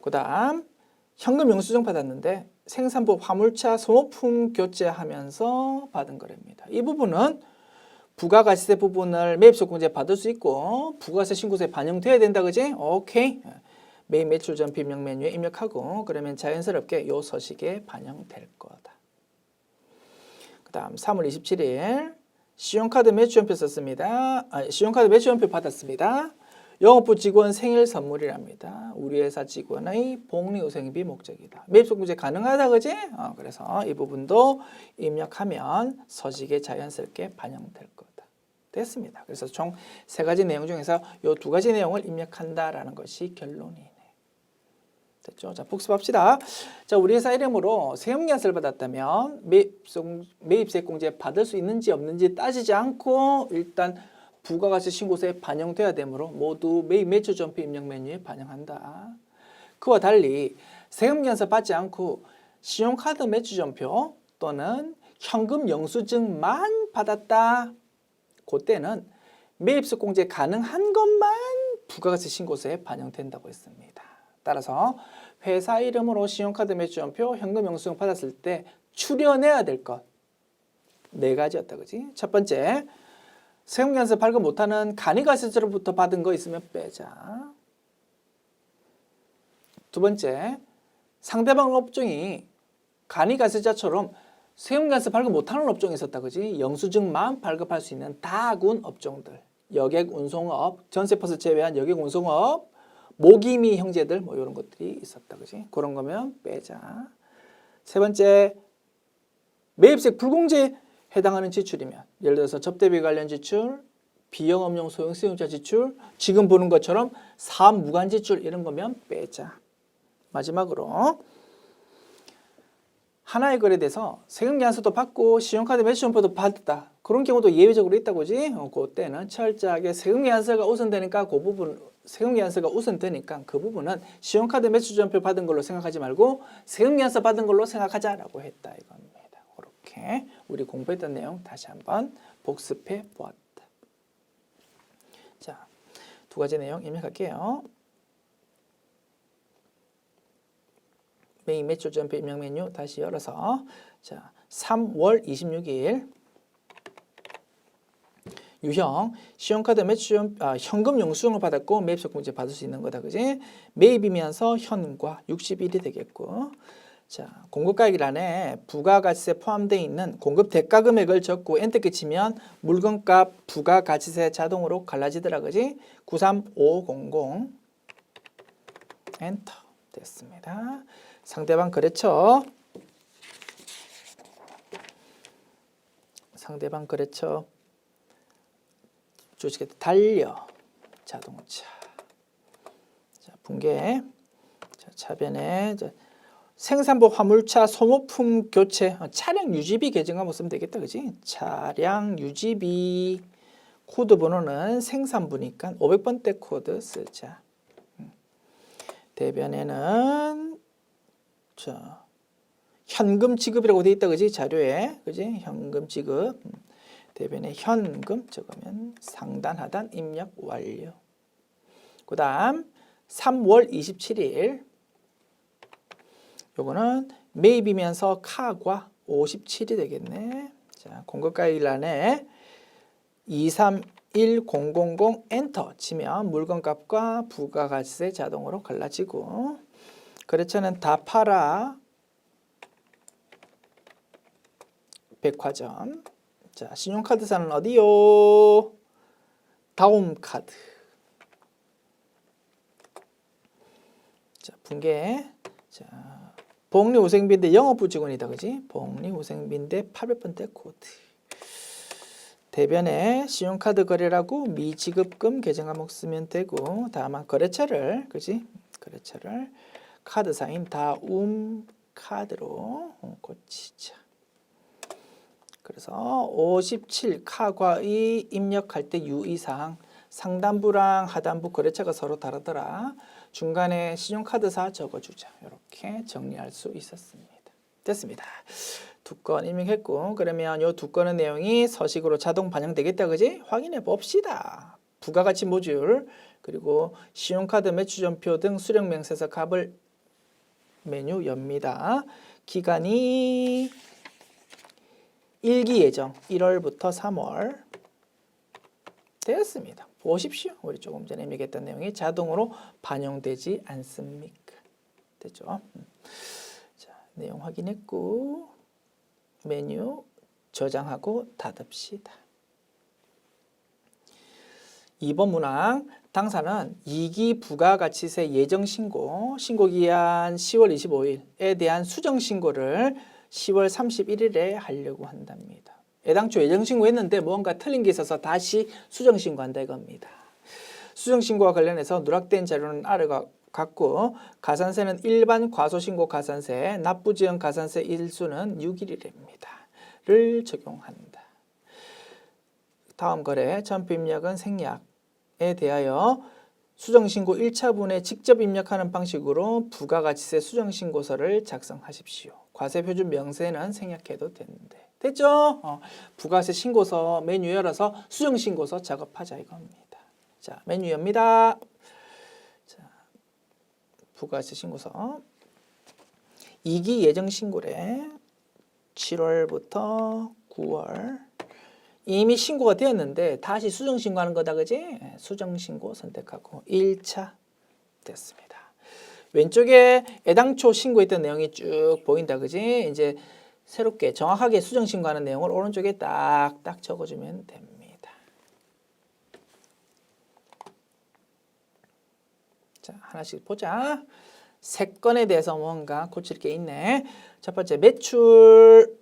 Speaker 1: 그 다음 현금 영수증 받았는데 생산부 화물차 소모품 교체하면서 받은 거랍니다. 이 부분은 부가가치세 부분을 매입세 공제 받을 수 있고 부가세 신고서에 반영돼야 된다 그지? 오케이. 매입 매출 전표 입력 메뉴에 입력하고 그러면 자연스럽게 요 서식에 반영될 거다. 그 다음 3월 27일 신용카드 매출 전표 썼습니다. 신용카드 매출 전표 받았습니다. 영업부 직원 생일 선물이랍니다. 우리 회사 직원의 복리후생비 목적이다. 매입세 공제 가능하다 그지? 그래서 이 부분도 입력하면 서식에 자연스럽게 반영될 거다. 됐습니다. 그래서 총 3가지 내용 중에서 이 2가지 내용을 입력한다라는 것이 결론이네. 됐죠? 자, 복습합시다. 자, 우리 회사 이름으로 세금계산서를 받았다면 매입세 공제 받을 수 있는지 없는지 따지지 않고 일단 부가가치 신고서에 반영돼야 되므로 모두 매입 매출 전표 입력 메뉴에 반영한다. 그와 달리 세금계산서 받지 않고 신용카드 매출 전표 또는 현금 영수증만 받았다. 그때는 매입세 공제 가능한 것만 부가가치 신고서에 반영된다고 했습니다. 따라서 회사 이름으로 신용카드 매출 전표, 현금 영수증 받았을 때 추려내야 될 것 4가지였다 그지? 첫 번째, 세금계산서 발급 못하는 간이과세자로부터 받은 거 있으면 빼자. 두 번째, 상대방 업종이 간이과세자처럼 세금계산서 발급 못하는 업종이 있었다 그지? 영수증만 발급할 수 있는 다군 업종들, 여객 운송업, 전세버스 제외한 여객 운송업, 모기미 형제들 뭐 이런 것들이 있었다. 그지? 그런 거면 빼자. 세 번째, 매입세 불공제에 해당하는 지출이면 예를 들어서 접대비 관련 지출, 비영업용 소형 수용자 지출, 지금 보는 것처럼 사업 무관 지출 이런 거면 빼자. 마지막으로 하나의 거래돼서 세금계산서도 받고 신용카드 매출점포도 받았다. 그런 경우도 예외적으로 있다고 그지? 그때는 철저하게 세금계산서가 우선되니까 그 부분 세금계산서가 우선되니까 그 부분은 신용카드 매출점표 받은 걸로 생각하지 말고 세금계산서 받은 걸로 생각하자라고 했다 이겁니다. 그렇게 우리 공부했던 내용 다시 한번 복습해 보았다. 자, 두 가지 내용 입력할게요. 메인 매출점표 입력 메뉴 다시 열어서 자 3월 26일 유형 신용카드 매출 현금 영수증을 받았고 매입세공제 받을 수 있는 거다 그지? 매입이면서 현과 60일이 되겠고 자 공급가액란에 부가가치세 포함되어 있는 공급 대가 금액을 적고 엔터 치면 물건값 부가가치세 자동으로 갈라지더라 그지? 93500 엔터 됐습니다. 상대방 거래처 주식에 달려 자동차 자, 분계 자, 차변에 생산부 화물차 소모품 교체 차량 유지비 계정 한번 쓰면 되겠다 그지? 차량 유지비 코드 번호는 생산부니까 500번대 코드 쓰자. 대변에는 자, 현금 지급이라고 돼 있다 그지? 자료에 그지? 현금 지급 대변에 현금 적으면 상단 하단 입력 완료. 그 다음 3월 27일 요거는 매입이면서 카과 57이 되겠네. 자, 공급가액란에 231000 엔터 치면 물건값과 부가가치세 자동으로 갈라지고 거래처는 다 팔아 백화점. 자, 신용카드사는 어디요? 다움카드. 자, 분계. 자, 복리후생비인데 영업부 직원이다, 그지? 복리후생비인데 800번대 코드. 대변에 신용카드 거래라고 미지급금 계정 과목 쓰면 되고 다만 거래처를, 그지? 거래처를 카드사인 다움카드로 고치자. 그래서 57 카과의 입력할 때 유의사항 상단부랑 하단부 거래처가 서로 다르더라. 중간에 신용카드사 적어주자. 이렇게 정리할 수 있었습니다. 됐습니다. 두 건 입력했고 그러면 이 두 건의 내용이 서식으로 자동 반영되겠다. 그지? 확인해 봅시다. 부가가치 모듈 그리고 신용카드 매출점표 등 수령명세서 값을 메뉴 엽니다. 기간이 일기 예정 1월부터 3월 되었습니다. 보십시오. 우리 조금 전에 입력했던 내용이 자동으로 반영되지 않습니까? 됐죠? 자, 내용 확인했고 메뉴 저장하고 닫읍시다. 2번 문항 당사는 2기 부가가치세 예정신고 신고기한 10월 25일에 대한 수정신고를 10월 31일에 하려고 한답니다. 애당초 예정신고했는데 뭔가 틀린 게 있어서 다시 수정신고한다 이겁니다. 수정신고와 관련해서 누락된 자료는 아래가 같고 가산세는 일반 과소신고 가산세, 납부지연 가산세 일수는 6일이랍니다. 를 적용한다. 다음 거래 점표 입력은 생략에 대하여 수정신고 1차분에 직접 입력하는 방식으로 부가가치세 수정신고서를 작성하십시오. 과세표준 명세는 생략해도 되는데 됐죠? 부가세 신고서 메뉴 열어서 수정신고서 작업하자 이겁니다. 자, 메뉴 엽니다. 자, 부가세 신고서 2기 예정신고래 7월부터 9월 이미 신고가 되었는데 다시 수정신고하는 거다 그지? 수정신고 선택하고 1차 됐습니다. 왼쪽에 애당초 신고했던 내용이 쭉 보인다 그지? 이제 새롭게 정확하게 수정신고하는 내용을 오른쪽에 딱딱 적어주면 됩니다. 자, 하나씩 보자. 세 건에 대해서 뭔가 고칠 게 있네. 첫 번째 매출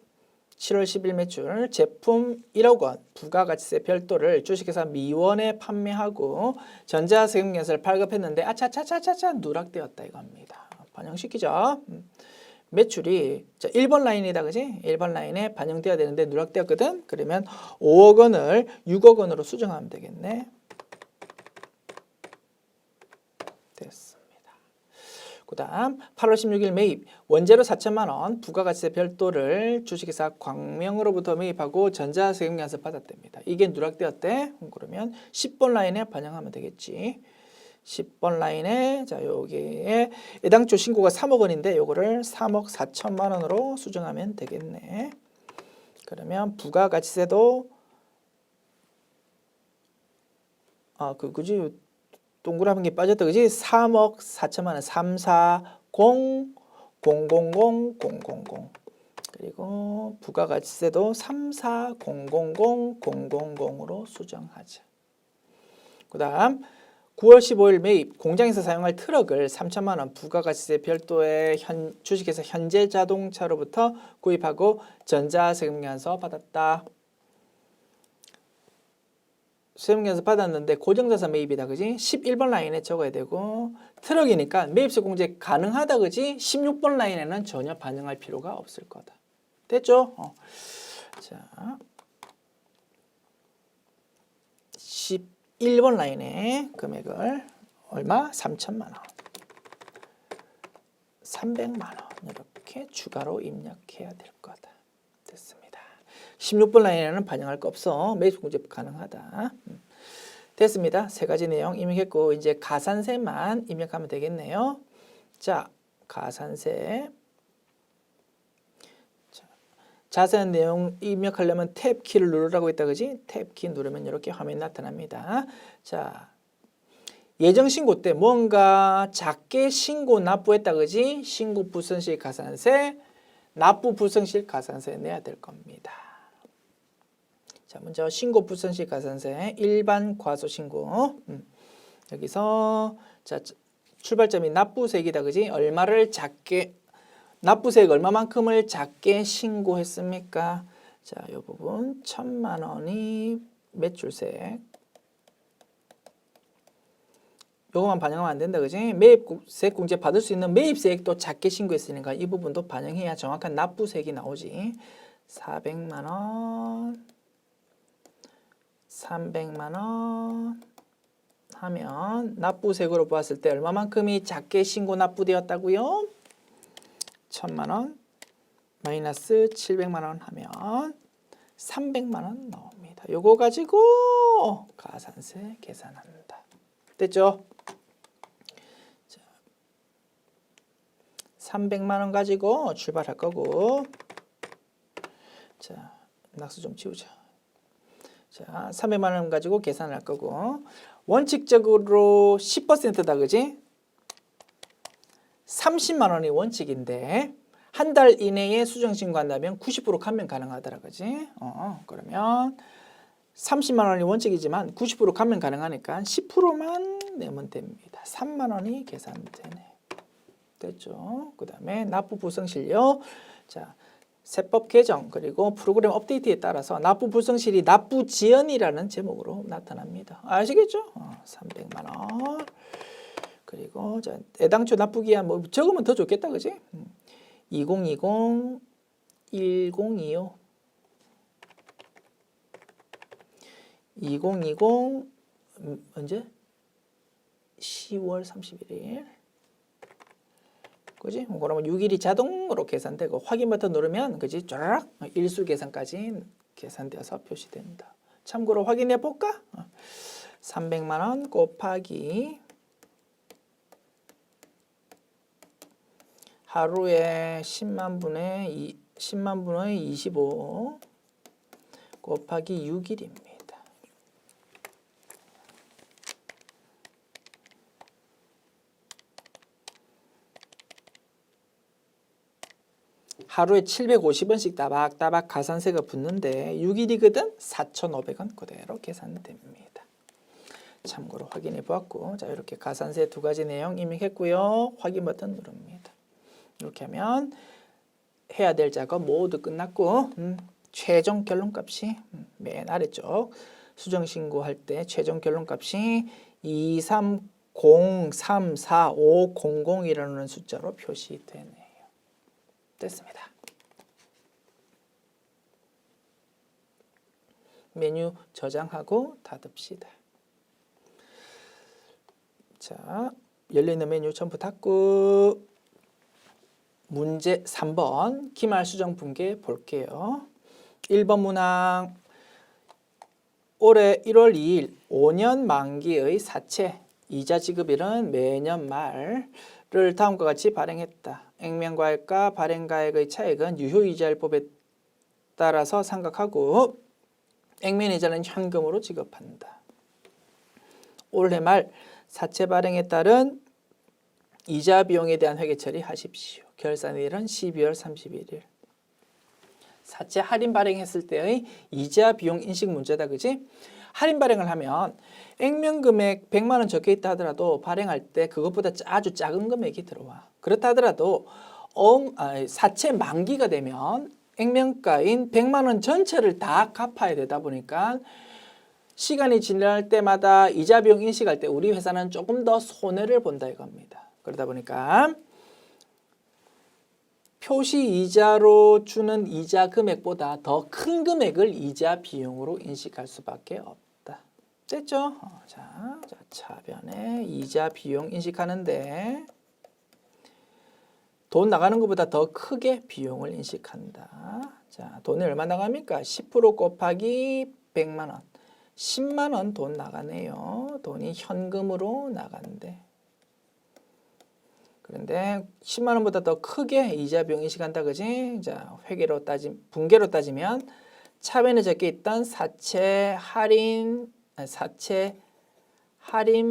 Speaker 1: 7월 10일 매출 제품 1억 원 부가가치세 별도를 주식회사 미원에 판매하고 전자세금연수를 발급했는데 아차차차차차 누락되었다 이겁니다. 반영시키죠. 매출이 자, 1번 라인이다 그지? 1번 라인에 반영돼야 되는데 누락되었거든. 그러면 5억 원을 6억 원으로 수정하면 되겠네. 됐습니다. 그 다음 8월 16일 매입 원재료 4천만 원 부가가치세 별도를 주식회사 광명으로부터 매입하고 전자세금연수 받았답니다. 이게 누락되었대. 그러면 10번 라인에 반영하면 되겠지. 10번 라인에 자 여기에 애당초 신고가 3억 원인데 요거를 3억 4천만 원으로 수정하면 되겠네. 그러면 부가가치세도 그지 동그라미 게 빠졌다 그지? 3억 4천만 원 340 000 000 그리고 부가가치세도 340 000 000으로 수정하자. 그 다음 9월 15일 매입 공장에서 사용할 트럭을 3천만 원 부가가치세 별도의 주식회사 현재자동차로부터 구입하고 전자세금연수 받았다. 세금연수 받았는데 고정자산 매입이다 그지? 11번 라인에 적어야 되고 트럭이니까 매입세 공제 가능하다 그지? 16번 라인에는 전혀 반영할 필요가 없을 거다. 됐죠? 자 11번 라인에 금액을 얼마? 3천만 원 300만 원 이렇게 추가로 입력해야 될 거다. 됐습니다. 16번 라인에는 반영할 거 없어. 매입 공제 가능하다. 됐습니다. 세 가지 내용 입력했고 이제 가산세만 입력하면 되겠네요. 자, 가산세. 자, 자세한 내용 입력하려면 탭 키를 누르라고 했다 그지? 탭 키 누르면 이렇게 화면이 나타납니다. 자, 예정 신고 때 뭔가 작게 신고 납부했다 그지? 신고 불성실 가산세, 납부 불성실 가산세 내야 될 겁니다. 자, 먼저 신고 불성실 가산세 일반 과소신고. 여기서 자, 출발점이 납부세액이다 그지? 얼마를 작게 납부세액 얼마만큼을 작게 신고했습니까? 자, 이 부분 1,000만 원이 매출세액. 요거만 반영하면 안 된다 그지? 매입세액 공제 받을 수 있는 매입세액도 작게 신고했으니까 이 부분도 반영해야 정확한 납부세액이 나오지. 400만 원 300만 원 하면 납부세액으로 보았을 때 얼마만큼이 작게 신고 납부되었다고요? 1,000만 원 마이너스 700만 원 하면 300만 원 나옵니다. 요거 가지고 가산세 계산한다. 됐죠? 자, 300만 원 가지고 출발할 거고 자, 낙수 좀 지우자. 자, 300만 원 가지고 계산할 거고 원칙적으로 10%다 그지? 30만 원이 원칙인데 한 달 이내에 수정 신고한다면 90% 감면 가능하더라 그지? 그러면 30만 원이 원칙이지만 90% 감면 가능하니까 10%만 내면 됩니다. 3만 원이 계산되네. 됐죠? 그 다음에 납부 불성실료. 자, 세법 개정 그리고 프로그램 업데이트에 따라서 납부 불성실이 납부 지연이라는 제목으로 나타납니다. 아시겠죠? 300만 원. 그리고 자, 애당초 납부기한 뭐 적으면 더 좋겠다, 그지? 2020, 1025, 2020 언제? 10월 31일. 그지? 그러면 6일이 자동으로 계산되고 확인 버튼 누르면 그지? 쫙 일수 계산까지 계산되어서 표시된다. 참고로 확인해 볼까? 300만 원 곱하기 하루에 10만 분의 25 곱하기 6일입니다. 하루에 750원씩 따박따박 가산세가 붙는데 6일이거든 4,500원 그대로 계산됩니다. 참고로 확인해 보았고, 자 이렇게 가산세 두 가지 내용 입력했고요. 확인 버튼 누릅니다. 이렇게 하면 해야 될 작업 모두 끝났고, 최종 결론값이 맨 아래쪽 수정 신고할 때 최종 결론값이 230345000이라는 숫자로 표시되네요. 됐습니다. 메뉴 저장하고 닫읍시다. 자, 열려있는 메뉴 전부 닫고 문제 3번 기말 수정 분계 볼게요. 1번 문항 올해 1월 2일 5년 만기의 사채 이자 지급일은 매년 말을 다음과 같이 발행했다. 액면가액과 발행가액의 차액은 유효이자율법에 따라서 삼각하고 액면이자는 현금으로 지급한다. 올해 말 사채 발행에 따른 이자 비용에 대한 회계 처리하십시오. 결산일은 12월 31일. 사채 할인 발행했을 때의 이자 비용 인식 문제다, 그지? 할인 발행을 하면 액면 금액 100만 원 적혀 있다 하더라도 발행할 때 그것보다 아주 작은 금액이 들어와. 그렇다 하더라도 사채 만기가 되면 액면가인 100만 원 전체를 다 갚아야 되다 보니까 시간이 지날 때마다 이자 비용 인식할 때 우리 회사는 조금 더 손해를 본다 이겁니다. 그러다 보니까 표시 이자로 주는 이자 금액보다 더 큰 금액을 이자 비용으로 인식할 수밖에 없다. 됐죠? 자, 차변에 이자 비용 인식하는데 돈 나가는 것보다 더 크게 비용을 인식한다. 자, 돈이 얼마 나갑니까? 10% 곱하기 100만 원. 10만 원 돈 나가네요. 돈이 현금으로 나간대. 그런데 10만 원보다 더 크게 이자 비용 인식한다, 그지? 자, 분계로 따지면 차변에 적혀 있던 사채 할인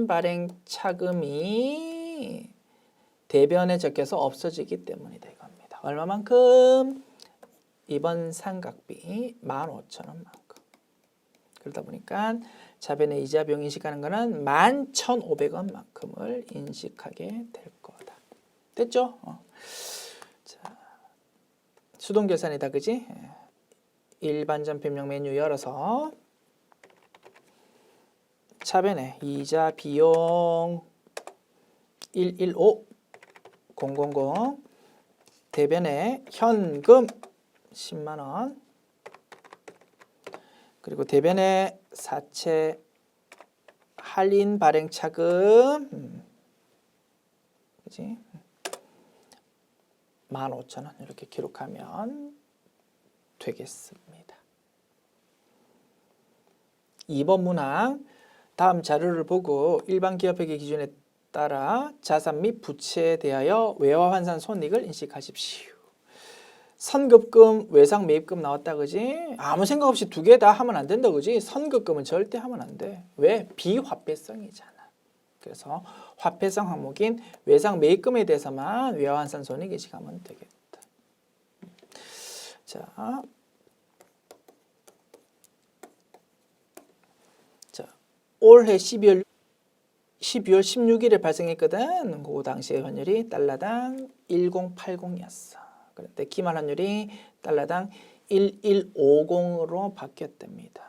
Speaker 1: 발행 차금이 대변에 적혀서 없어지기 때문이다 이겁니다. 얼마만큼? 이번 삼각비 15,000원만큼. 그러다 보니까 차변에 이자 비용 인식하는 거는 11,500원만큼을 인식하게 될 거다. 됐죠? 자, 수동 계산이다, 그지? 일반전 변명 메뉴 열어서 차변에 이자 비용 115 000 대변에 현금 10만 원 그리고 대변에 사채 할인 발행 차금 그지? 15,000원 이렇게 기록하면 되겠습니다. 2번 문항 다음 자료를 보고 일반 기업회계 기준에 따라 자산 및 부채에 대하여 외화 환산 손익을 인식하십시오. 선급금, 외상 매입금 나왔다, 그지? 아무 생각 없이 두 개 다 하면 안 된다, 그지? 선급금은 절대 하면 안 돼. 왜? 비화폐성이잖아. 그래서 화폐성 항목인 외상 매입금에 대해서만 외화 환산 손익 인식하면 되겠다. 자, 올해 12월 16일에 발생했거든. 그 당시의 환율이 달러당 1080이었어. 그런데 기말 환율이 달러당 1150으로 바뀌었답니다.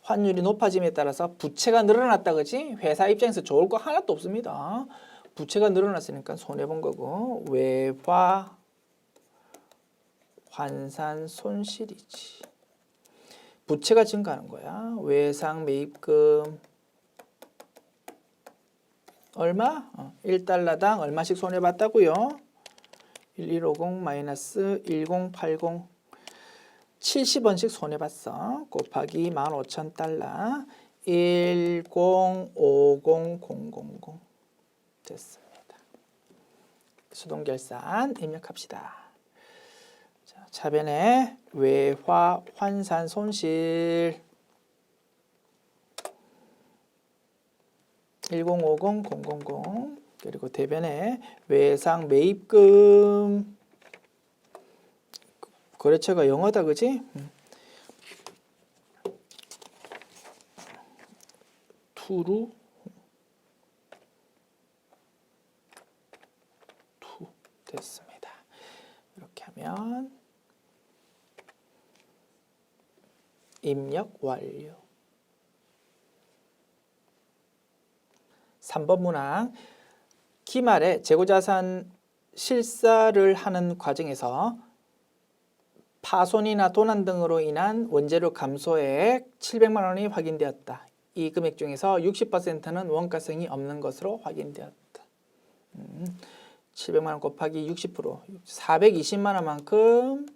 Speaker 1: 환율이 높아짐에 따라서 부채가 늘어났다, 그지? 회사 입장에서 좋을 거 하나도 없습니다. 부채가 늘어났으니까 손해본 거고 외화 환산 손실이지. 부채가 증가하는 거야. 외상 매입금 얼마? 1달러당 얼마씩 손해봤다고요? 1150 마이너스 1080 70원씩 손해봤어. 곱하기 15,000달러 1050000 됐습니다. 수동결산 입력합시다. 자, 차변에 외화 환산 손실 1050000 그리고 대변에 외상 매입금 거래처가 영어다, 그지? 투루 입력 완료. 3번 문항. 기말에 재고자산 실사를 하는 과정에서 파손이나 도난 등으로 인한 원재료 감소액 700만 원이 확인되었다. 이 금액 중에서 60%는 원가성이 없는 것으로 확인되었다. 700만 원 곱하기 60% 420만 원만큼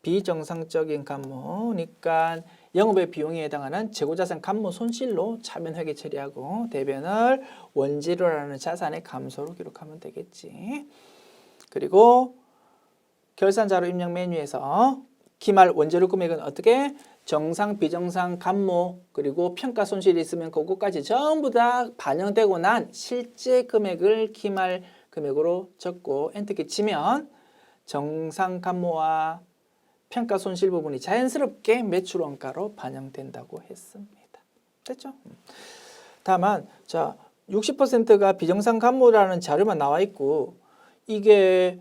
Speaker 1: 비정상적인 감모니까 영업의 비용에 해당하는 재고자산 감모 손실로 차변 회계 처리하고 대변을 원재료라는 자산의 감소로 기록하면 되겠지. 그리고 결산자료 입력 메뉴에서 기말 원재료 금액은 어떻게 정상, 비정상, 감모 그리고 평가 손실이 있으면 그것까지 전부 다 반영되고 난 실제 금액을 기말 금액으로 적고 엔터키 치면 정상 감모와 평가 손실 부분이 자연스럽게 매출 원가로 반영된다고 했습니다. 됐죠? 다만 자 60%가 비정상 감모라는 자료만 나와 있고 이게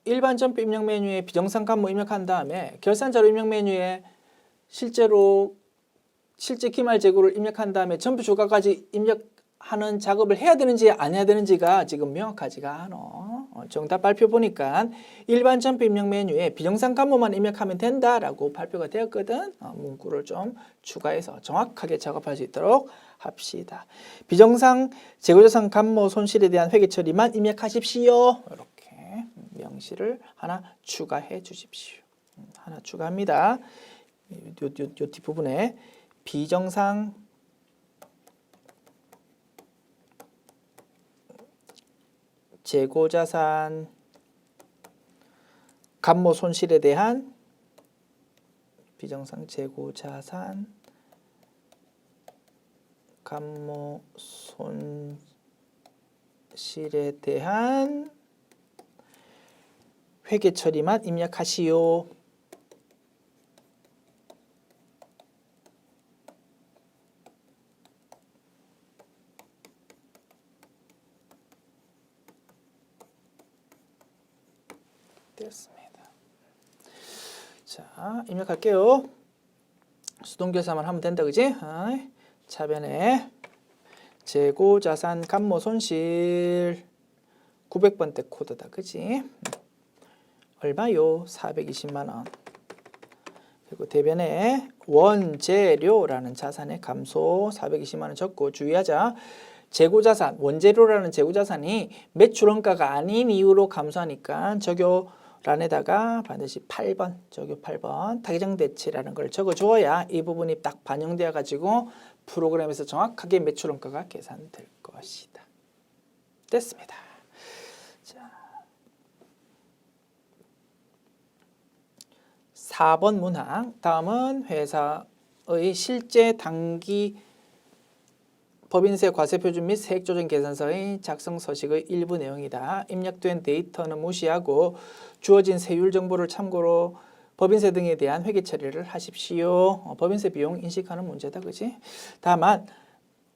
Speaker 1: 일반 점표 입력 메뉴에 비정상 감모 입력한 다음에 결산 자료 입력 메뉴에 실제 기말 재고를 입력한 다음에 점표 주가까지 입력하는 작업을 해야 되는지 안 해야 되는지가 지금 명확하지가 않아. 정답 발표 보니까 일반 점표 입력 메뉴에 비정상 감모만 입력하면 된다라고 발표가 되었거든. 문구를 좀 추가해서 정확하게 작업할 수 있도록 합시다. 비정상 재고자산 감모 손실에 대한 회계 처리만 입력하십시오. 이렇게 명시를 하나 추가해 주십시오. 하나 추가합니다. 요 뒷부분에 비정상 재고자산 감모 손실에 대한 비정상 재고자산 감모 손실에 대한 회계 처리만 입력하시오. 되었습니다. 자, 입력할게요. 수동결사만 하면 된다, 그지? 차변에 재고자산 감모 손실 900번대 코드다, 그지? 얼마요? 420만 원. 그리고 대변에 원재료라는 자산의 감소 420만 원 적고 주의하자. 재고자산, 원재료라는 재고자산이 매출원가가 아닌 이유로 감소하니까 적요란에다가 반드시 8번, 적요 8번 타기정 대치라는 걸 적어줘야 이 부분이 딱 반영되어 가지고 프로그램에서 정확하게 매출원가가 계산될 것이다. 됐습니다. 자, 4번 문항. 다음은 회사의 실제 당기 법인세 과세표준 및 세액조정 계산서의 작성 서식의 일부 내용이다. 입력된 데이터는 무시하고 주어진 세율 정보를 참고로 법인세 등에 대한 회계 처리를 하십시오. 법인세 비용 인식하는 문제다, 그지? 다만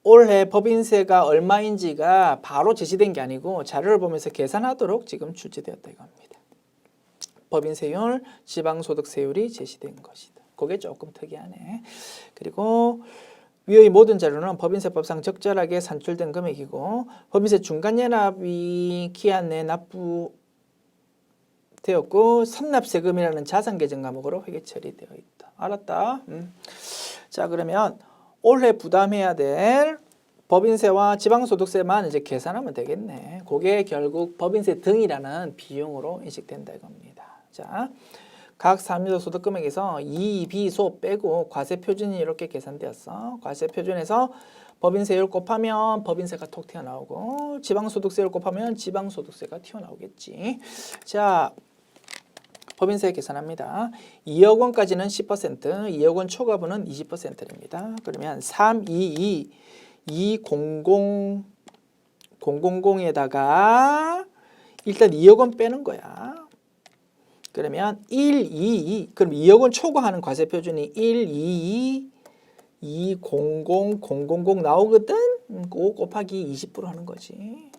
Speaker 1: 올해 법인세가 얼마인지가 바로 제시된 게 아니고 자료를 보면서 계산하도록 지금 출제되었다 이겁니다. 법인세율, 지방소득세율이 제시된 것이다. 그게 조금 특이하네. 그리고 위의 모든 자료는 법인세법상 적절하게 산출된 금액이고 법인세 중간연납이 기한 내에 납부되었고 선납세금이라는 자산계정 과목으로 회계 처리되어 있다. 알았다? 자, 그러면 올해 부담해야 될 법인세와 지방소득세만 이제 계산하면 되겠네. 그게 결국 법인세 등이라는 비용으로 인식된다 이겁니다. 자, 각 사업자 소득 금액에서 이비소 빼고 과세표준이 이렇게 계산되었어. 과세표준에서 법인세율 곱하면 법인세가 톡 튀어나오고 지방소득세율 곱하면 지방소득세가 튀어나오겠지. 자, 법인세 계산합니다. 2억 원까지는 10%, 2억 원 초과분은 20%입니다. 그러면 322 2000에다가 일단 2억 원 빼는 거야. 그러면 122 그럼 2억 원 초과하는 과세표준이 122 200000 나오거든. 그거 곱하기 20% 하는 거지.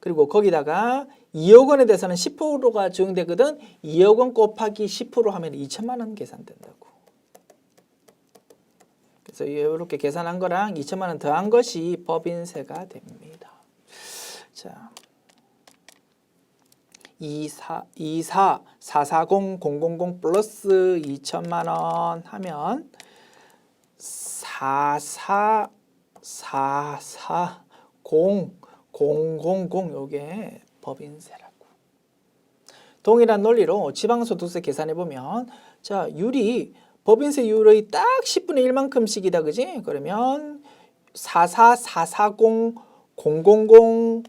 Speaker 1: 그리고 거기다가 2억 원에 대해서는 10%가 적용되거든. 2억 원 곱하기 10% 하면 2천만 원 계산된다고. 그래서 이렇게 계산한 거랑 2천만 원 더한 것이 법인세가 됩니다. 자, 2440000 플러스 2천만 원 하면 4444000 요게 법인세라고. 동일한 논리로 지방소득세 계산해 보면 자, 법인세율의 딱 10분의 1만큼씩이다. 그지? 그러면 4444000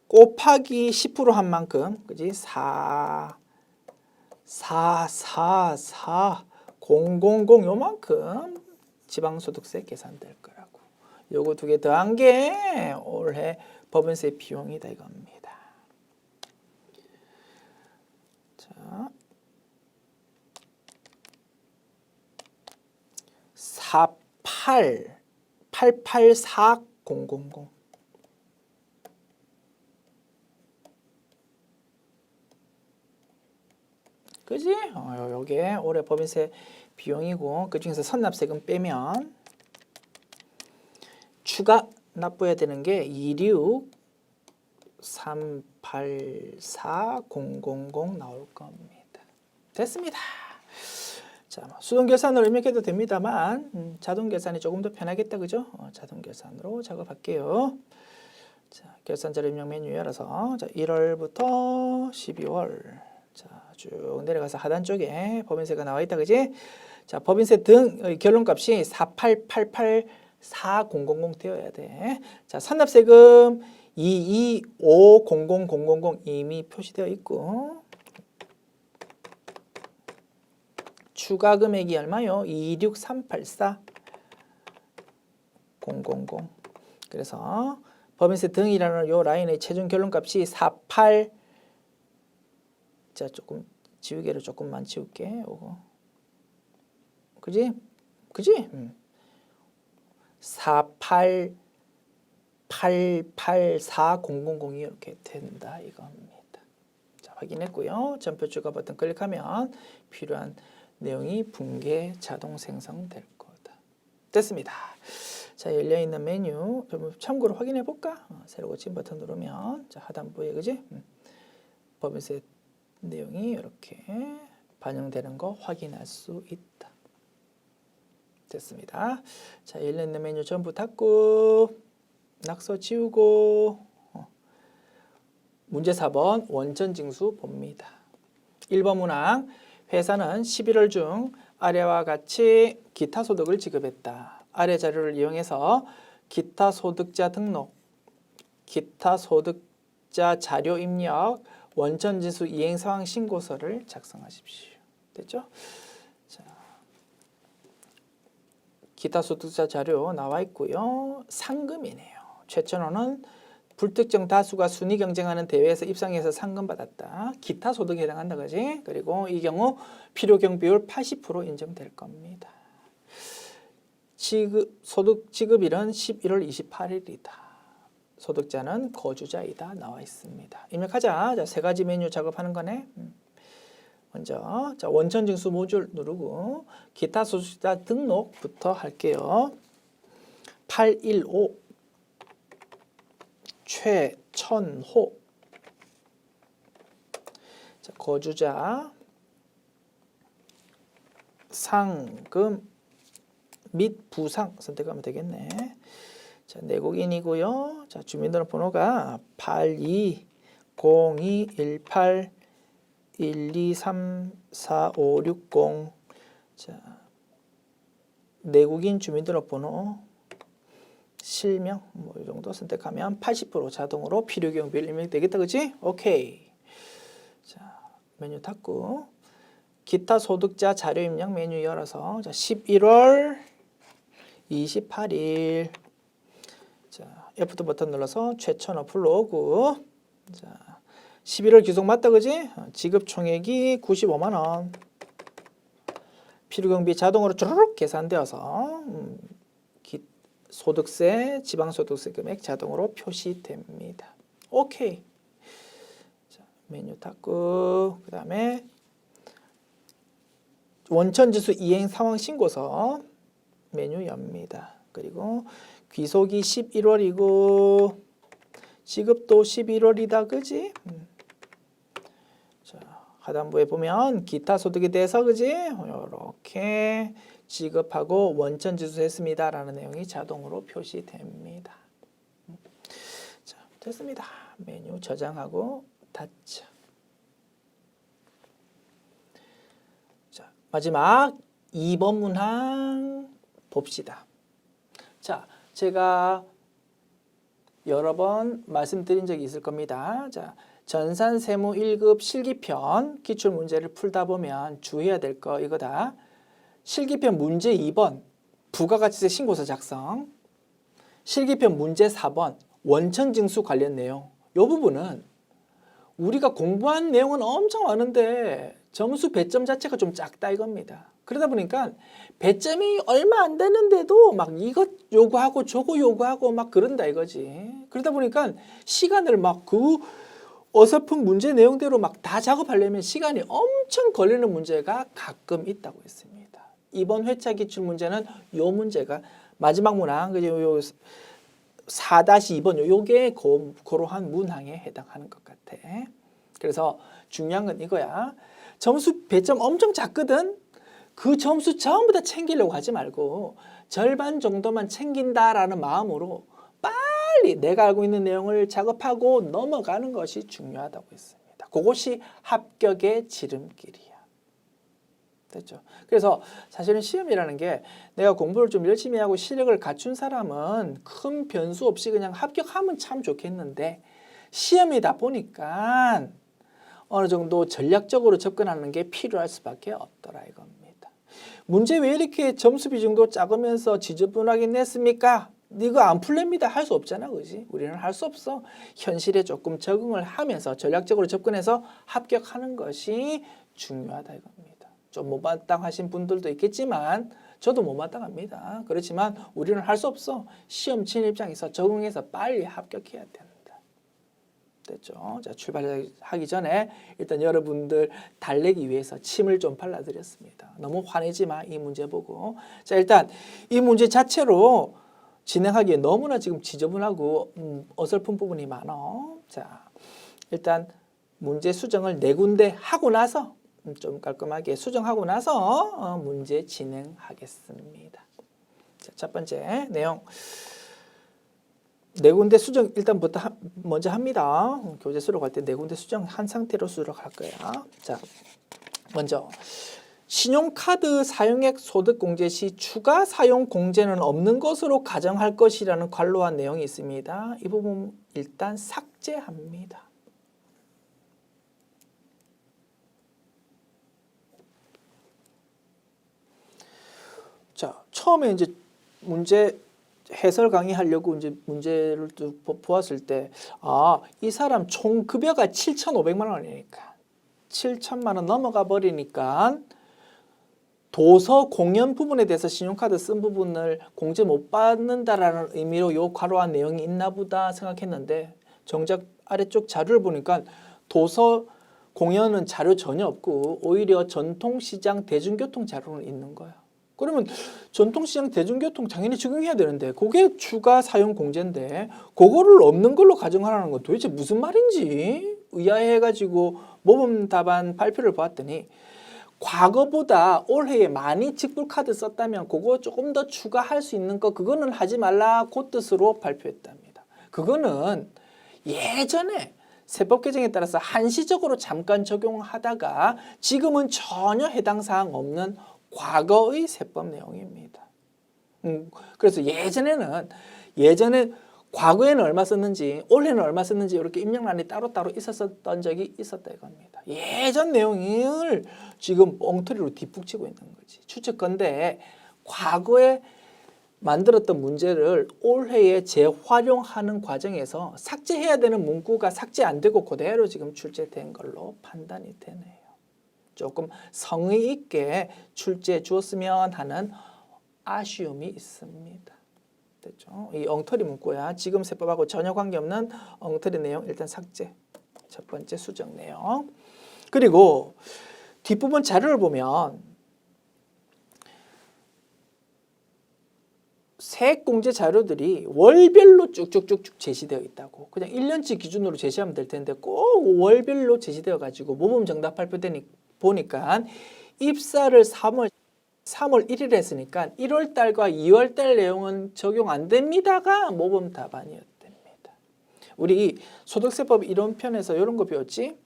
Speaker 1: 곱하기 10% 한 만큼. 그지? 4444000 요만큼 지방소득세 계산될 거라고. 요거 두 개 더한 게 올해 법인세 비용이다 이겁니다. 자, 884000 그지? 요게 올해 법인세 비용이고 그중에서 선납세금 빼면 추가 납부해야 되는 게 26384,000 나올 겁니다. 됐습니다. 자, 수동 계산으로 입력해도 됩니다만 자동 계산이 조금 더 편하겠다. 그죠? 자동 계산으로 작업할게요. 자, 결산 자료 입력 메뉴 열어서 자, 1월부터 12월 자, 쭉 내려가서 하단 쪽에 법인세가 나와 있다. 그지? 자, 법인세 등 결론값이 4884000 되어야 돼. 자, 선납세금 2250000 이미 표시되어 있고 추가 금액이 얼마요? 26384,000. 그래서 법인세 등이라는 요 라인의 최종 결론값이 48 자, 조금 지우개를 조금만 지울게. 요거. 그지? 그지? 48884,000 이렇게 된다 이겁니다. 자, 확인했고요. 전표 추가 버튼 클릭하면 필요한 내용이 붕괴 자동 생성될 거다. 됐습니다. 자, 열려 있는 메뉴 참고로 확인해 볼까? 새로 고침 버튼 누르면 자, 하단부에 그지? 법인세 내용이 이렇게 반영되는 거 확인할 수 있다. 됐습니다. 자, 열려 있는 메뉴 전부 닫고 낙서 지우고 문제 4번 원천 징수 봅니다. 1번 문항 회사는 11월 중 아래와 같이 기타 소득을 지급했다. 아래 자료를 이용해서 기타 소득자 등록, 기타 소득자 자료 입력, 원천 징수 이행 상황 신고서를 작성하십시오. 됐죠? 자, 기타 소득자 자료 나와 있고요. 상금이네요. 최천호는 불특정 다수가 순위 경쟁하는 대회에서 입상해서 상금 받았다. 기타 소득에 해당한다. 그지? 그리고 이 경우 필요 경비율 80% 인정될 겁니다. 소득 지급일은 11월 28일이다. 소득자는 거주자이다. 나와 있습니다. 입력하자. 자, 세 가지 메뉴 작업하는 거네. 먼저 자, 원천 징수 모듈 누르고 기타 소득자 등록부터 할게요. 815 최천호 자, 거주자 상금 및 부상 선택하면 되겠네. 자, 내국인이고요. 자, 주민등록번호가 82021812345660 자, 내국인 주민등록번호 실명 뭐 이 정도 선택하면 80% 자동으로 필요 경비를 입력되겠다. 그치? 오케이. 자, 메뉴 닫고 기타 소득자 자료 입력 메뉴 열어서 자, 11월 28일 자, F2 버튼 눌러서 최천호 불러오고 자, 11월 기속 맞다. 그지? 지급 총액이 95만 원. 필요 경비 자동으로 쭈르륵 계산되어서 소득세, 지방소득세 금액 자동으로 표시됩니다. 오케이. 자, 메뉴 닫고 그 다음에 원천지수 이행 상황 신고서 메뉴 엽니다. 그리고 귀속이 11월이고 지급도 11월이다. 그지? 자, 하단부에 보면 기타 소득에 대해서 그지? 이렇게 지급하고 원천지수 했습니다. 라는 내용이 자동으로 표시됩니다. 자, 됐습니다. 메뉴 저장하고 닫자. 자, 마지막 2번 문항 봅시다. 자, 제가 여러 번 말씀드린 적이 있을 겁니다. 자, 전산세무 1급 실기편 기출문제를 풀다 보면 주의해야 될 거 이거다. 실기편 문제 2번 부가가치세 신고서 작성, 실기편 문제 4번 원천징수 관련 내용. 이 부분은 우리가 공부한 내용은 엄청 많은데 점수 배점 자체가 좀 작다 이겁니다. 그러다 보니까 배점이 얼마 안 되는데도 막 이것 요구하고 저거 요구하고 막 그런다 이거지. 그러다 보니까 시간을 막 그 어설픈 문제 내용대로 막 다 작업하려면 시간이 엄청 걸리는 문제가 가끔 있다고 했습니다. 이번 회차 기출 문제는 요 문제가 마지막 문항 요 4-2번 요게 그러한 문항에 해당하는 것 같아. 그래서 중요한 건 이거야. 점수 배점 엄청 작거든. 그 점수 전부 다 챙기려고 하지 말고 절반 정도만 챙긴다라는 마음으로 빨리 내가 알고 있는 내용을 작업하고 넘어가는 것이 중요하다고 했습니다. 그것이 합격의 지름길이야. 됐죠? 그래서 사실은 시험이라는 게 내가 공부를 좀 열심히 하고 실력을 갖춘 사람은 큰 변수 없이 그냥 합격하면 참 좋겠는데 시험이다 보니까 어느 정도 전략적으로 접근하는 게 필요할 수밖에 없더라 이겁니다. 문제 왜 이렇게 점수 비중도 작으면서 지저분하게 냈습니까? 이거 안 풀립니다. 할 수 없잖아. 그지? 우리는 할 수 없어. 현실에 조금 적응을 하면서 전략적으로 접근해서 합격하는 것이 중요하다 이겁니다. 좀 못마땅하신 분들도 있겠지만 저도 못마땅합니다. 그렇지만 우리는 할 수 없어. 시험 친 입장에서 적응해서 빨리 합격해야 된다. 됐죠? 자, 출발하기 전에 일단 여러분들 달래기 위해서 침을 좀 발라드렸습니다. 너무 화내지 마. 이 문제 보고. 자, 일단 이 문제 자체로 진행하기에 너무나 지금 지저분하고 어설픈 부분이 많아. 자, 일단 문제 수정을 4군데 하고 나서 좀 깔끔하게 수정하고 나서 문제 진행하겠습니다. 자, 첫 번째 내용. 4군데 수정 일단부터 먼저 합니다. 교재 수록할 때 4군데 수정한 상태로 수록할 거야. 자, 먼저 신용카드 사용액 소득 공제 시 추가 사용 공제는 없는 것으로 가정할 것이라는 관로한 내용이 있습니다. 이 부분 일단 삭제합니다. 자, 처음에 이제 문제 해설 강의하려고 이제 문제를 또 보았을 때, 이 사람 총 급여가 7,500만 원이니까 7천만 원 넘어가 버리니까 도서 공연 부분에 대해서 신용카드 쓴 부분을 공제 못 받는다라는 의미로 요 괄호한 내용이 있나 보다 생각했는데 정작 아래쪽 자료를 보니까 도서 공연은 자료 전혀 없고 오히려 전통시장 대중교통 자료는 있는 거야. 그러면 전통시장 대중교통 당연히 적용해야 되는데 그게 추가 사용 공제인데 그거를 없는 걸로 가정하라는 건 도대체 무슨 말인지 의아해가지고 모범 답안 발표를 보았더니 과거보다 올해에 많이 직불카드 썼다면 그거 조금 더 추가할 수 있는 거 그거는 하지 말라 그 뜻으로 발표했답니다. 그거는 예전에 세법 개정에 따라서 한시적으로 잠깐 적용하다가 지금은 전혀 해당 사항 없는 과거의 세법 내용입니다. 그래서 예전에 과거에는 얼마 썼는지 올해는 얼마 썼는지 이렇게 입력란이 따로따로 있었던 적이 있었다 이겁니다. 예전 내용을 지금 엉터리로 뒷북치고 있는 거지. 추측건데 과거에 만들었던 문제를 올해에 재활용하는 과정에서 삭제해야 되는 문구가 삭제 안 되고 그대로 지금 출제된 걸로 판단이 되네요. 조금 성의 있게 출제해 주었으면 하는 아쉬움이 있습니다. 됐죠? 이 엉터리 문구야. 지금 세법하고 전혀 관계없는 엉터리 내용 일단 삭제. 첫 번째 수정 내용. 그리고 뒷부분 자료를 보면 세액공제 자료들이 월별로 쭉쭉쭉쭉 제시되어 있다고. 그냥 1년치 기준으로 제시하면 될 텐데 꼭 월별로 제시되어 가지고 모범 정답 발표되니 보니까 입사를 3월 1일에 했으니까 1월 달과 2월 달 내용은 적용 안 됩니다가 모범 답안이었답니다. 우리 소득세법 이론편에서 이런 거 배웠지?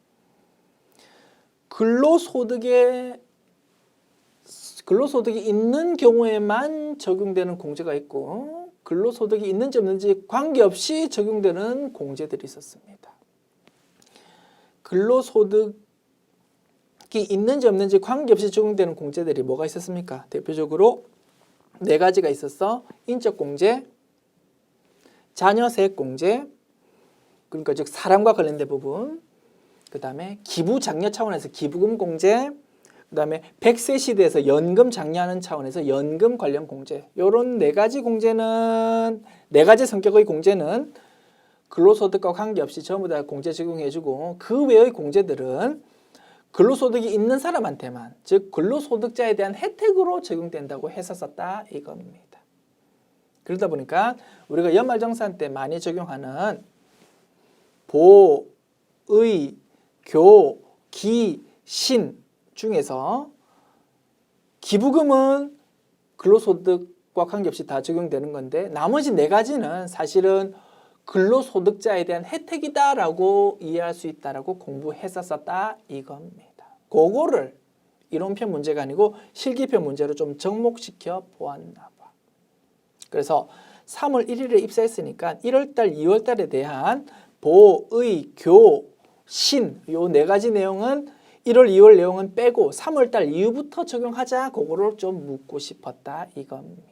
Speaker 1: 근로소득이 있는 경우에만 적용되는 공제가 있고 근로소득이 있는지 없는지 관계없이 적용되는 공제들이 있었습니다. 근로소득이 있는지 없는지 관계없이 적용되는 공제들이 뭐가 있었습니까? 대표적으로 4가지가 있었어. 인적공제, 자녀세액공제, 그러니까 즉 사람과 관련된 부분, 그 다음에 기부장려 차원에서 기부금 공제, 그 다음에 100세 시대에서 연금 장려하는 차원에서 연금 관련 공제. 이런 4가지 공제는 4가지 성격의 공제는 근로소득과 관계없이 전부 다 공제 적용해주고 그 외의 공제들은 근로소득이 있는 사람한테만 즉 근로소득자에 대한 혜택으로 적용된다고 했었다 이겁니다. 그러다 보니까 우리가 연말정산 때 많이 적용하는 보, 의, 교, 기, 신 중에서 기부금은 근로소득과 관계없이 다 적용되는 건데 나머지 4가지는 사실은 근로소득자에 대한 혜택이다라고 이해할 수 있다라고 공부했었다 이겁니다. 그거를 이론편 문제가 아니고 실기편 문제로 좀 접목시켜 보았나 봐. 그래서 3월 1일에 입사했으니까 1월달, 2월달에 대한 보, 의, 교, 신 요 4가지 내용은 1월, 2월 내용은 빼고 3월달 이후부터 적용하자 그거를 좀 묻고 싶었다 이겁니다.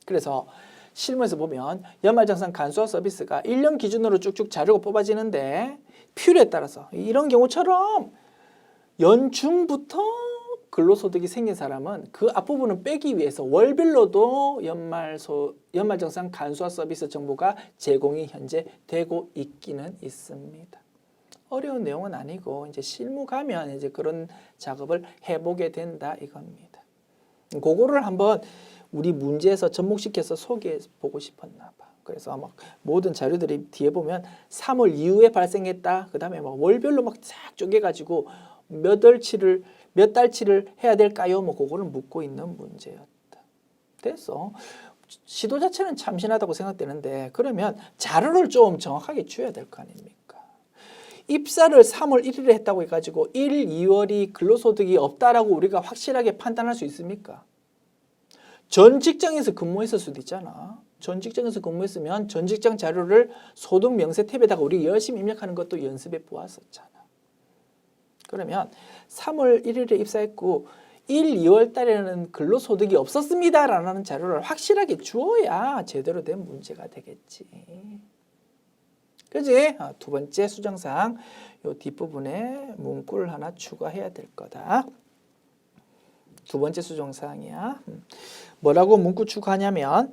Speaker 1: 그래서 실무에서 보면 연말정산 간소화 서비스가 1년 기준으로 쭉쭉 자료가 뽑아지는데 필요에 따라서 이런 경우처럼 연중부터 근로소득이 생긴 사람은 그 앞부분을 빼기 위해서 월별로도 연말정산 간소화 서비스 정보가 제공이 현재 되고 있기는 있습니다. 어려운 내용은 아니고 이제 실무 가면 이제 그런 작업을 해보게 된다 이겁니다. 그거를 한번 우리 문제에서 접목시켜서 소개해 보고 싶었나 봐. 그래서 막 모든 자료들이 뒤에 보면 3월 이후에 발생했다. 그다음에 막 월별로 막 쫙 쪼개가지고 몇 달치를 해야 될까요? 뭐 그거를 묻고 있는 문제였다. 됐어. 시도 자체는 참신하다고 생각되는데 그러면 자료를 좀 정확하게 줘야 될 거 아닙니까? 입사를 3월 1일에 했다고 해가지고 1, 2월이 근로소득이 없다라고 우리가 확실하게 판단할 수 있습니까? 전 직장에서 근무했을 수도 있잖아. 전 직장에서 근무했으면 전 직장 자료를 소득 명세 탭에다가 우리 열심히 입력하는 것도 연습해 보았었잖아. 그러면 3월 1일에 입사했고 1, 2월 달에는 근로소득이 없었습니다라는 자료를 확실하게 주어야 제대로 된 문제가 되겠지. 그지? 두 번째 수정사항 요 뒷부분에 문구를 하나 추가해야 될 거다. 두 번째 수정사항이야. 뭐라고 문구 추가하냐면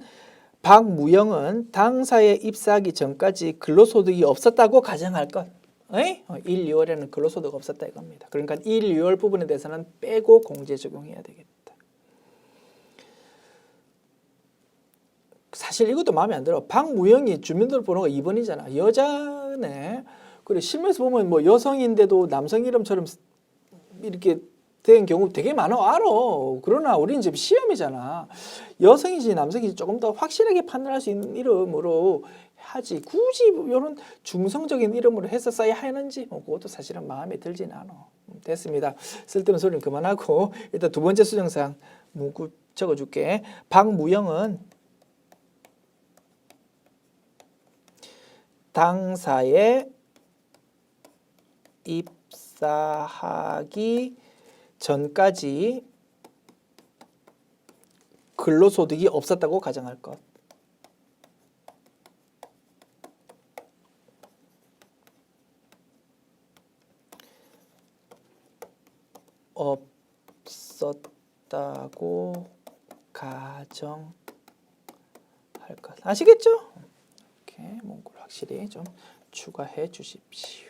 Speaker 1: 박무영은 당사에 입사하기 전까지 근로소득이 없었다고 가정할 것. 1, 2월에는 근로소득 없었다 이겁니다. 그러니까 1, 2월 부분에 대해서는 빼고 공제 적용해야 되겠다. 사실 이것도 마음에 안 들어. 박무영이 주민등록번호가 2번이잖아. 여자네. 그래 실무에서 보면 뭐 여성인데도 남성 이름처럼 이렇게 된 경우 되게 많아. 알아. 그러나 우리는 지금 시험이잖아. 여성인지 남성인지 조금 더 확실하게 판단할 수 있는 이름으로 하지. 굳이 이런 중성적인 이름으로 했었어야 하는지 그것도 사실은 마음에 들진 않아. 됐습니다. 쓸데없는 소리는 그만하고 일단 두 번째 수정사항 문구 적어줄게. 박무영은 당사에 입사하기 전까지 근로소득이 없었다고 가정할 것. 없었다고 가정할 것. 아시겠죠? 이렇게 문구를 확실히 좀 추가해 주십시오.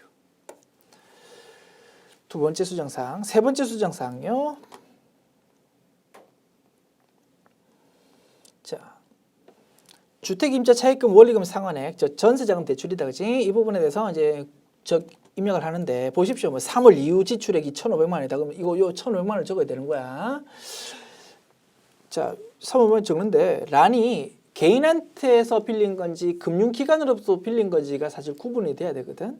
Speaker 1: 두 번째 수정사항. 세 번째 수정사항요. 자, 주택임차 차입금 원리금 상환액, 전세자금 대출이다, 그지? 이 부분에 대해서 이제 입력을 하는데 보십시오. 뭐 3월 이후 지출액이 1,500만 원이다. 그럼 이거 1,500만 원을 적어야 되는 거야. 자, 300만 원 적는데 란이 개인한테서 빌린 건지 금융기관으로부터 빌린 건지가 사실 구분이 돼야 되거든.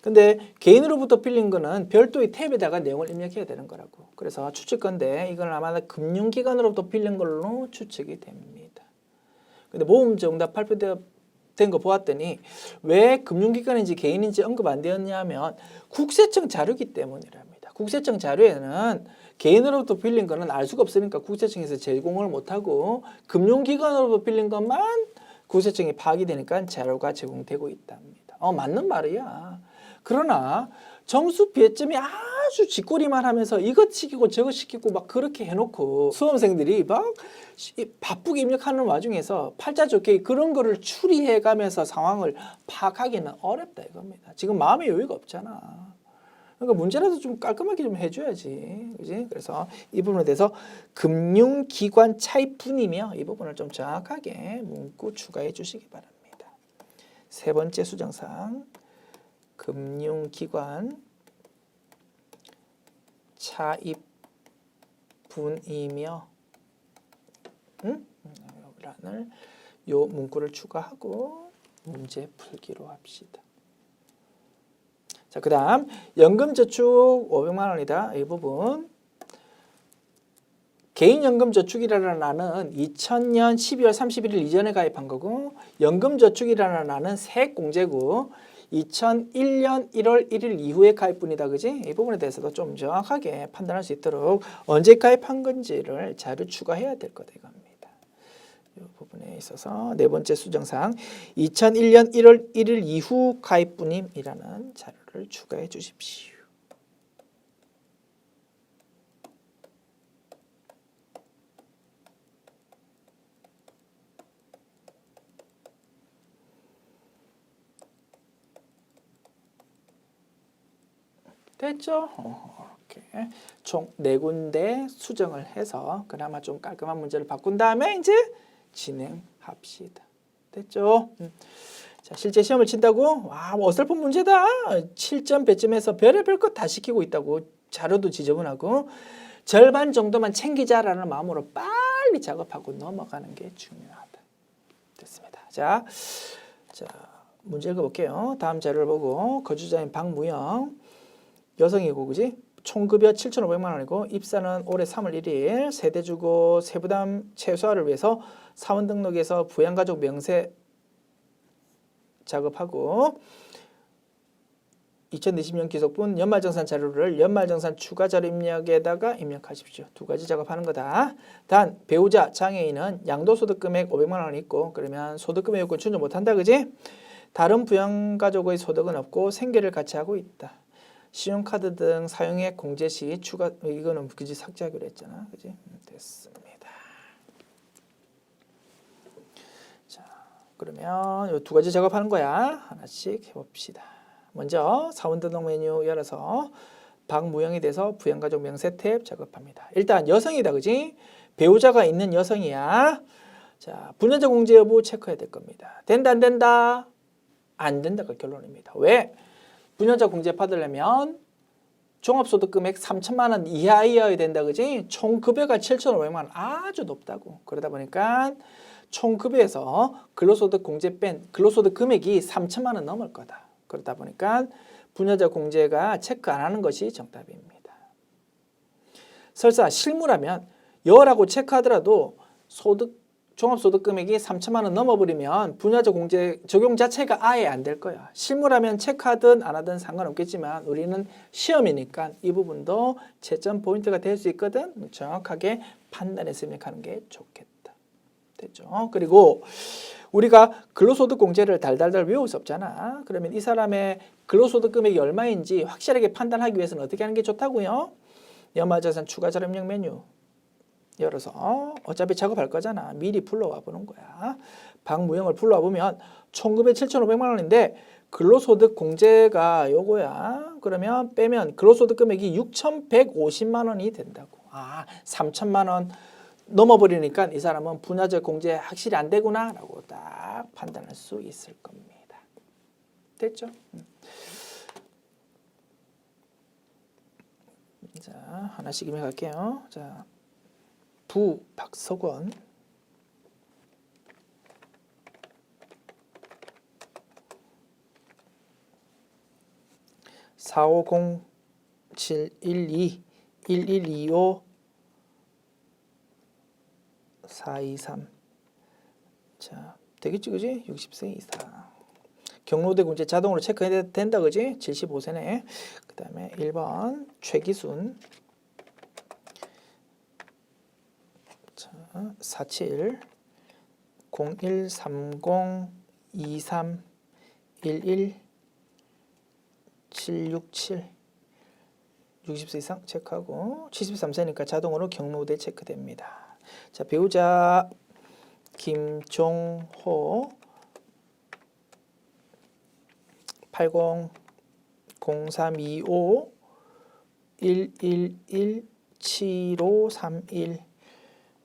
Speaker 1: 근데 개인으로부터 빌린 거는 별도의 탭에다가 내용을 입력해야 되는 거라고. 그래서 추측건데 이건 아마 금융기관으로부터 빌린 걸로 추측이 됩니다. 근데 보험정답 발표된 거 보았더니 왜 금융기관인지 개인인지 언급 안 되었냐면 국세청 자료이기 때문이랍니다. 국세청 자료에는 개인으로부터 빌린 거는 알 수가 없으니까 국세청에서 제공을 못하고 금융기관으로부터 빌린 것만 국세청이 파악이 되니까 자료가 제공되고 있답니다. 맞는 말이야. 그러나 정수 피해점이 아주 쥐꼬리만 하면서 이것 시키고 저것 시키고 막 그렇게 해놓고 수험생들이 막 바쁘게 입력하는 와중에서 팔자 좋게 그런 거를 추리해가면서 상황을 파악하기는 어렵다 이겁니다. 지금 마음의 여유가 없잖아. 그러니까 문제라도 좀 깔끔하게 좀 해줘야지, 그지? 그래서 이 부분에 대해서 금융기관 차입분이며 이 부분을 좀 정확하게 문구 추가해 주시기 바랍니다. 세 번째 수정사항. 금융기관 차입분이며 라는 요 문구를 추가하고 문제 풀기로 합시다. 자, 그 다음 연금저축 500만 원이다. 이 부분 개인연금저축이라는 란은 2000년 12월 31일 이전에 가입한 거고 연금저축이라는 란은 세액공제고 2001년 1월 1일 이후에 가입분이다. 그지? 이 부분에 대해서도 좀 정확하게 판단할 수 있도록 언제 가입한 건지를 자료 추가해야 될 거다 이겁니다. 이 부분에 있어서 네 번째 수정사항 2001년 1월 1일 이후 가입분임이라는 자료를 추가해 주십시오. 됐죠? 이렇게 총 4군데 수정을 해서 그나마 좀 깔끔한 문제를 바꾼 다음에 이제 진행합시다. 됐죠? 자, 실제 시험을 친다고? 와, 뭐 어설픈 문제다. 7점 배점에서 별의별 것 다 시키고 있다고. 자료도 지저분하고 절반 정도만 챙기자라는 마음으로 빨리 작업하고 넘어가는 게 중요하다. 됐습니다. 자, 문제 읽어볼게요. 다음 자료를 보고 거주자인 박무영 여성이고, 그지? 총급여 7,500만 원이고 입사는 올해 3월 1일 세대주고 세부담 최소화를 위해서 사원 등록에서 부양가족 명세 작업하고 2020년 기속분 연말정산 자료를 연말정산 추가 자료 입력에다가 입력하십시오. 두 가지 작업하는 거다. 단 배우자 장애인은 양도소득 금액 500만 원 있고 그러면 소득금액 요건 충족 못한다, 그지? 다른 부양가족의 소득은 없고 생계를 같이 하고 있다. 신용카드 등 사용액 공제 시 추가 이거는 그지 삭제하기로 했잖아, 그지? 됐습니다. 자, 그러면 이 두 가지 작업하는 거야. 하나씩 해봅시다. 먼저 사원 등록 메뉴 열어서 박무영에 대해서 부양가족 명세 탭 작업합니다. 일단 여성이다, 그지? 배우자가 있는 여성이야. 자, 분여자 공제 여부 체크해야 될 겁니다. 된다, 안 된다? 안 된다가 결론입니다. 왜? 분여자 공제 받으려면 종합소득 금액 3천만 원 이하여야 된다, 그지? 총 급여가 7,500만 원, 아주 높다고. 그러다 보니까 총 급여에서 근로소득 공제 뺀 근로소득 금액이 3천만 원 넘을 거다. 그러다 보니까 분여자 공제가 체크 안 하는 것이 정답입니다. 설사 실무라면 여라고 체크하더라도 종합소득 금액이 3천만 원 넘어버리면 분여자 공제 적용 자체가 아예 안 될 거야. 실무라면 체크하든 안 하든 상관없겠지만 우리는 시험이니까 이 부분도 채점 포인트가 될 수 있거든. 정확하게 판단해서 입력하는 게 좋겠다. 됐죠? 그리고 우리가 근로소득 공제를 달달달 외울 수 없잖아. 그러면 이 사람의 근로소득 금액이 얼마인지 확실하게 판단하기 위해서는 어떻게 하는 게 좋다고요? 연말자산 추가 자료 입력 메뉴 열어서 어차피 작업할 거잖아. 미리 불러와 보는 거야. 박무영을 불러와 보면 총 급여 7,500만 원인데 근로소득 공제가 요거야. 그러면 빼면 근로소득 금액이 6,150만 원이 된다고. 3천만 원 넘어버리니까 이 사람은 분야적 공제 확실히 안 되구나 라고 딱 판단할 수 있을 겁니다. 됐죠? 자, 하나씩 임해갈게요. 자, 부 박석원. 450712 1125 423. 자, 되겠지, 그지? 60세 이상. 경로대 공제 자동으로 체크해야 된다, 그지? 75세네. 그 다음에 1번 최기순. 자, 47 0130 23 11 767. 60세 이상 체크하고 73세니까 자동으로 경로대 체크됩니다. 자, 배우자 김종호 80 0325 111 7531.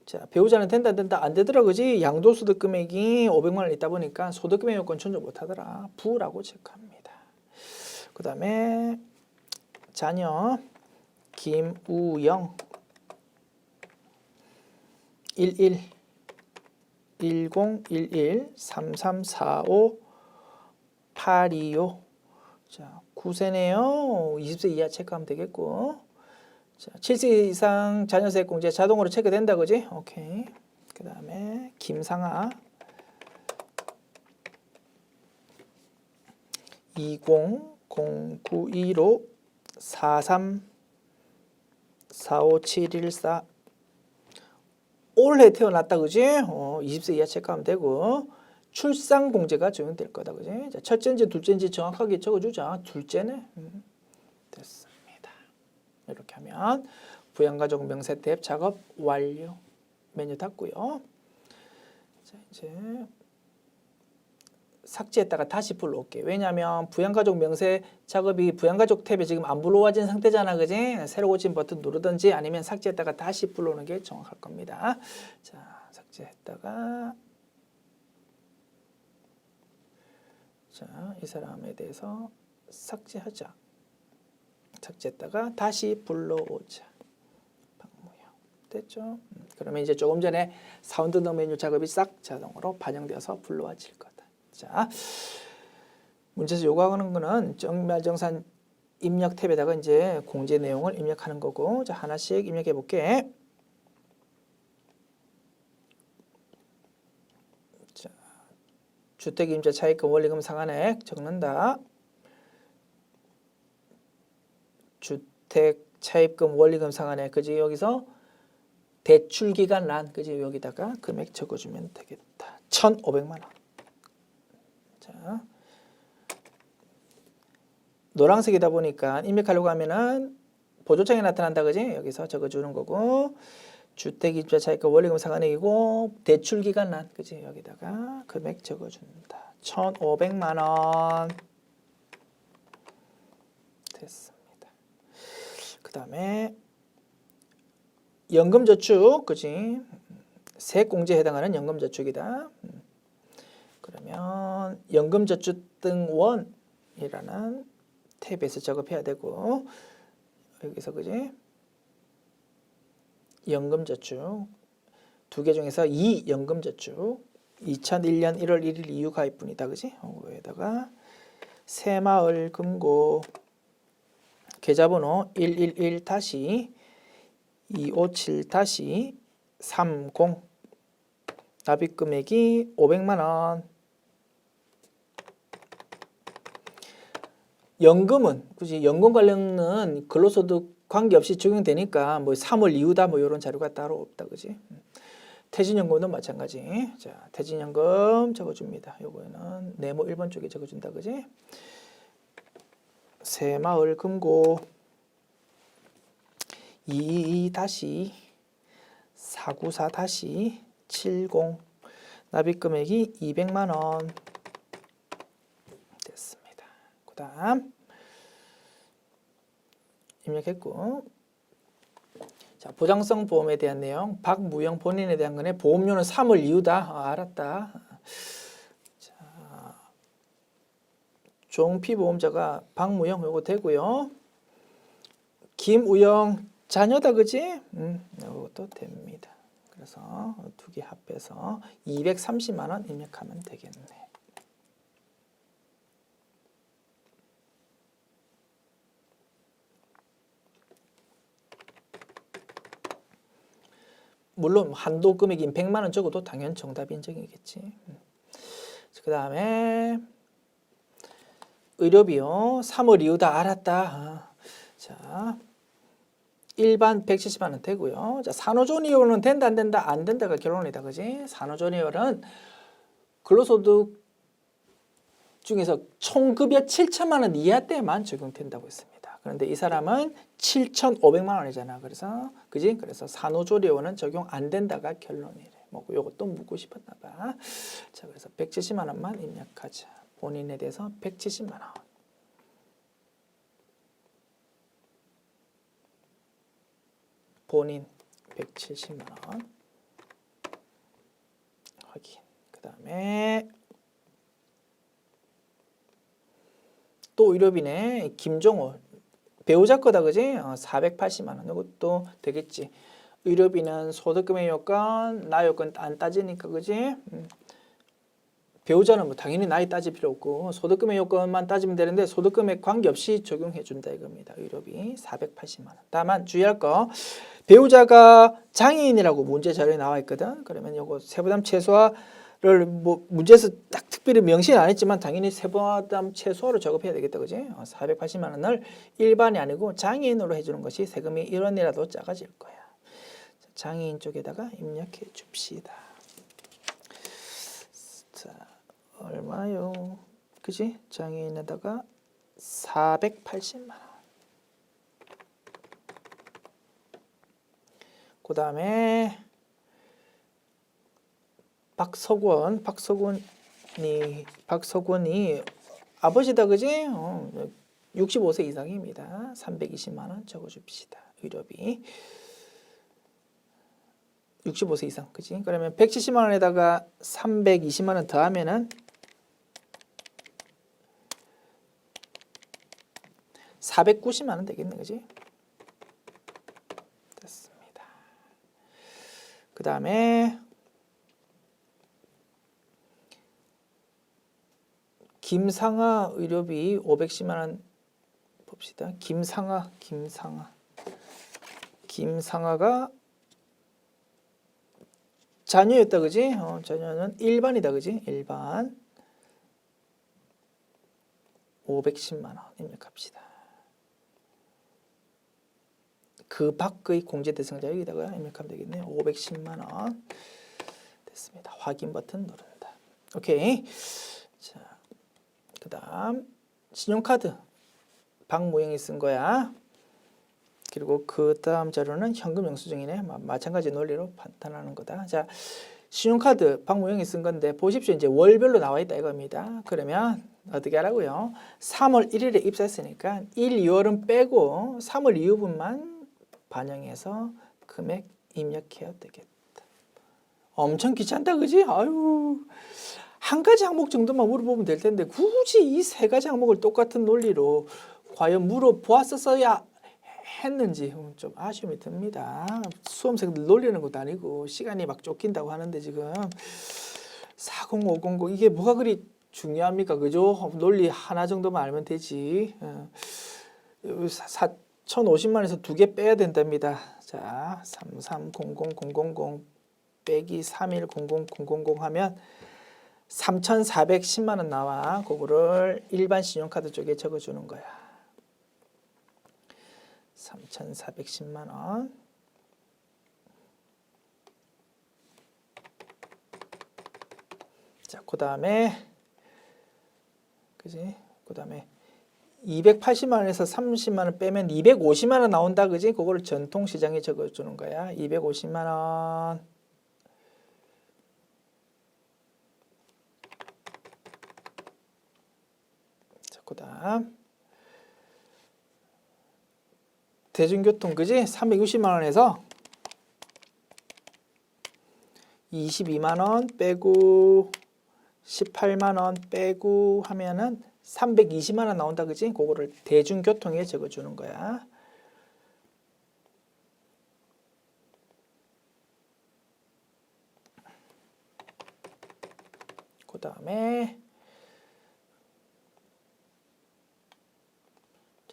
Speaker 1: 자, 배우자는 된다 안 되더라, 그지? 양도소득 금액이 500만 원 있다 보니까 소득 금액 요건 존재 못하더라. 부라고 체크합니다. 그 다음에 자녀 김우영 11 1011 3345 825. 자, 9세네요. 20세 이하 체크하면 되겠고. 자, 7세 이상 자녀세액 공제 자동으로 체크된다, 그지? 오케이. 그 다음에 김상아 200915 43 45714. 올해 태어났다, 그지? 20세 이하 체크하면 되고. 출산 공제가 적용될 거다, 그지? 자, 첫째인지 둘째인지 정확하게 적어주자. 둘째네. 됐습니다. 이렇게 하면 부양가족 명세 대입 작업 완료. 메뉴 닫고요. 자, 이제 삭제했다가 다시 불러올게요. 왜냐하면 부양가족 명세 작업이 부양가족 탭에 지금 안 불러와진 상태잖아, 그지? 새로 고친 버튼 누르든지 아니면 삭제했다가 다시 불러오는 게 정확할 겁니다. 자, 삭제했다가 자, 이 사람에 대해서 삭제하자. 삭제했다가 다시 불러오자. 방모형. 됐죠? 그러면 이제 조금 전에 사운드 넣 메뉴 작업이 싹 자동으로 반영되어서 불러와질 거다. 자, 문제에서 요구하는 거는 정말정산 입력 탭에다가 이제 공제 내용을 입력하는 거고. 자, 하나씩 입력해 볼게. 자, 주택임대 차익금 원리금 상환액 적는다. 주택 차입금 원리금 상환액, 그지? 여기서 대출기간 란, 그지? 여기다가 금액 적어주면 되겠다. 1,500만 원. 자, 노란색이다 보니까 입력하려고 하면은 보조장에 나타난다, 그지? 여기서 적어주는 거고. 주택임대 차익금 원리금 상환액이고 대출기간 란, 그지? 여기다가 금액 적어준다. 1,500만 원. 됐습니다. 그 다음에 연금저축, 그지? 세액공제에 해당하는 연금저축이다. 그러면 연금저축 등 원이라는 탭에서 작업해야 되고, 여기서, 그지? 연금저축 두 개 중에서 이 연금저축 2001년 1월 1일 이후 가입분이다, 그지? 여기다가 새마을금고 계좌번호 111-257-30 납입금액이 500만 원. 연금은, 그지? 연금 관련은 근로소득 관계없이 적용되니까 뭐 3월 이후다 뭐 이런 자료가 따로 없다, 그지? 퇴직연금도 마찬가지. 자, 퇴직연금 적어줍니다. 요거는 네모 1번 쪽에 적어준다, 그지? 새마을금고 222-494-70 납입금액이 200만 원. 됐습니다. 그다음 입력했고, 자, 보장성 보험에 대한 내용, 박무영 본인에 대한 거네. 보험료는 3월 이후다. 알았다. 자, 종피 보험자가 박무영 요거 되고요. 김우영 자녀다, 그지? 요것도 됩니다. 그래서 두 개 합해서 230만 원 입력하면 되겠네. 물론 한도 금액인 100만 원 적어도 당연 정답 인정이겠지. 그 다음에 의료비요. 3월 이후다. 알았다. 자, 일반 170만 원 되고요. 자, 산후조리원은 된다 안 된다? 안 된다가 결론이다. 그지? 산후조리원은 근로소득 중에서 총급여 7천만 원 이하 때만 적용된다고 했습니다. 그런데 이 사람은 7,500만 원이잖아. 그래서 그지? 그래서 산후조리원은 적용 안 된다가 결론이래. 뭐 요것도 묻고 싶었나 봐. 자, 그래서 170만 원만 입력하자. 본인에 대해서 170만 원. 본인 170만 원. 확인. 그다음에 또 의료비네. 김종호 배우자 거다, 그지? 480만 원. 이것도 되겠지. 의료비는 소득금액 요건, 나 요건 안 따지니까, 그지? 배우자는 뭐 당연히 나이 따질 필요 없고 소득금액 요건만 따지면 되는데 소득금액 관계없이 적용해 준다 이겁니다. 의료비 480만 원. 다만 주의할 거, 배우자가 장애인이라고 문제 자료에 나와 있거든. 그러면 요거 세부담 최소화를 뭐 문제에서 딱 특별히 명시는 안 했지만 당연히 세부담 최소화로 작업해야 되겠다, 그지? 480만 원을 일반이 아니고 장애인으로 해주는 것이 세금이 1원이라도 작아질 거야. 장애인 쪽에다가 입력해 줍시다. 자, 얼마요? 그지? 장애인에다가 480만 원. 그 다음에 박석원이 아버지다, 그지? 65세 이상입니다. 320만 원 적어줍시다. 의료비 65세 이상, 그지? 그러면 170만 원에다가 320만 원 더하면은 490만 원 되겠네, 그지? 됐습니다. 그 다음에 김상아 의료비 510만 원 봅시다. 김상아가 자녀였다, 그지? 자녀는 일반이다, 그지? 일반 510만 원 입력합시다. 그 밖의 공제 대상자 여기다가 입력하면 되겠네요. 510만 원 됐습니다. 확인 버튼 누른다. 오케이. 자, 그다음 신용카드 박무영이 쓴 거야. 그리고 그 다음 자료는 현금 영수증이네. 마찬가지 논리로 판단하는 거다. 자, 신용카드 박무영이 쓴 건데 보십시오. 이제 월별로 나와 있다 이겁니다. 그러면 어떻게 하라고요? 3월 1일에 입사했으니까 1, 2월은 빼고 3월 이후분만 반영해서 금액 입력해야 되겠다. 엄청 귀찮다, 그지? 아유, 한 가지 항목 정도만 물어보면 될 텐데 굳이 이 세 가지 항목을 똑같은 논리로 과연 물어보았었어야 했는지 좀 아쉬움이 듭니다. 수험생들 놀리는 것도 아니고 시간이 막 쫓긴다고 하는데 지금 40500 이게 뭐가 그리 중요합니까? 그죠? 논리 하나 정도만 알면 되지. 4,050만에서 두 개 빼야 된답니다. 자, 3300000 빼기 3100000 하면 3,410만 원 나와. 그거를 일반 신용카드 쪽에 적어주는 거야. 3,410만 원. 자, 그다음에 그지? 그다음에 280만 원에서 30만 원 빼면 250만 원 나온다, 그지? 그거를 전통시장에 적어주는 거야. 250만 원. 자, 그다음 대중교통 그지? 360만 원에서 22만 원 빼고 18만 원 빼고 하면은 320만 원 나온다 그지? 그거를 대중교통에 적어 주는 거야. 그다음에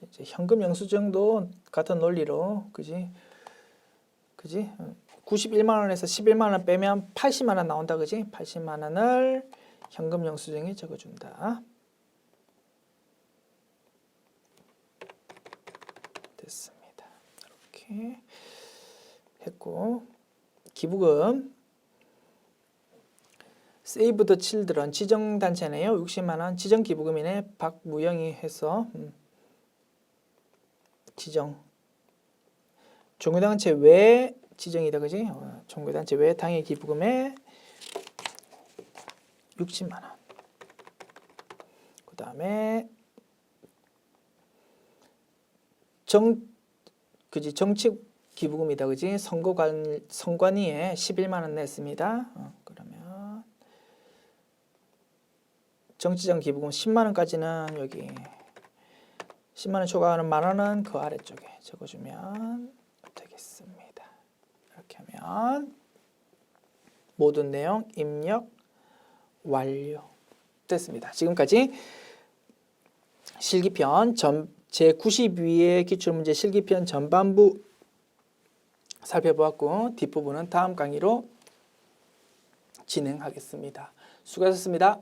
Speaker 1: 이제 현금 영수증도 같은 논리로 그지? 91만 원에서 11만 원 빼면 80만 원 나온다 그지? 80만 원을 현금 영수증에 적어 준다. 됐습니다. 이렇게 했고 기부금 세이브 더 칠드런 지정단체네요. 60만 원 지정기부금이네. 박무영이 해서 지정 종교단체 외 지정이다 그지? 종교단체 외 당의 기부금에 60만 원. 그 다음에 정치 기부금이다 그지? 선관위에 11만 원 냈습니다. 그러면 정치적 기부금 10만 원까지는 여기 10만 원 초과하는 만 원은 그 아래쪽에 적어주면 되겠습니다. 이렇게 하면 모든 내용 입력 완료 됐습니다. 지금까지 실기편 제92회 기출문제 실기편 전반부 살펴보았고 뒷부분은 다음 강의로 진행하겠습니다. 수고하셨습니다.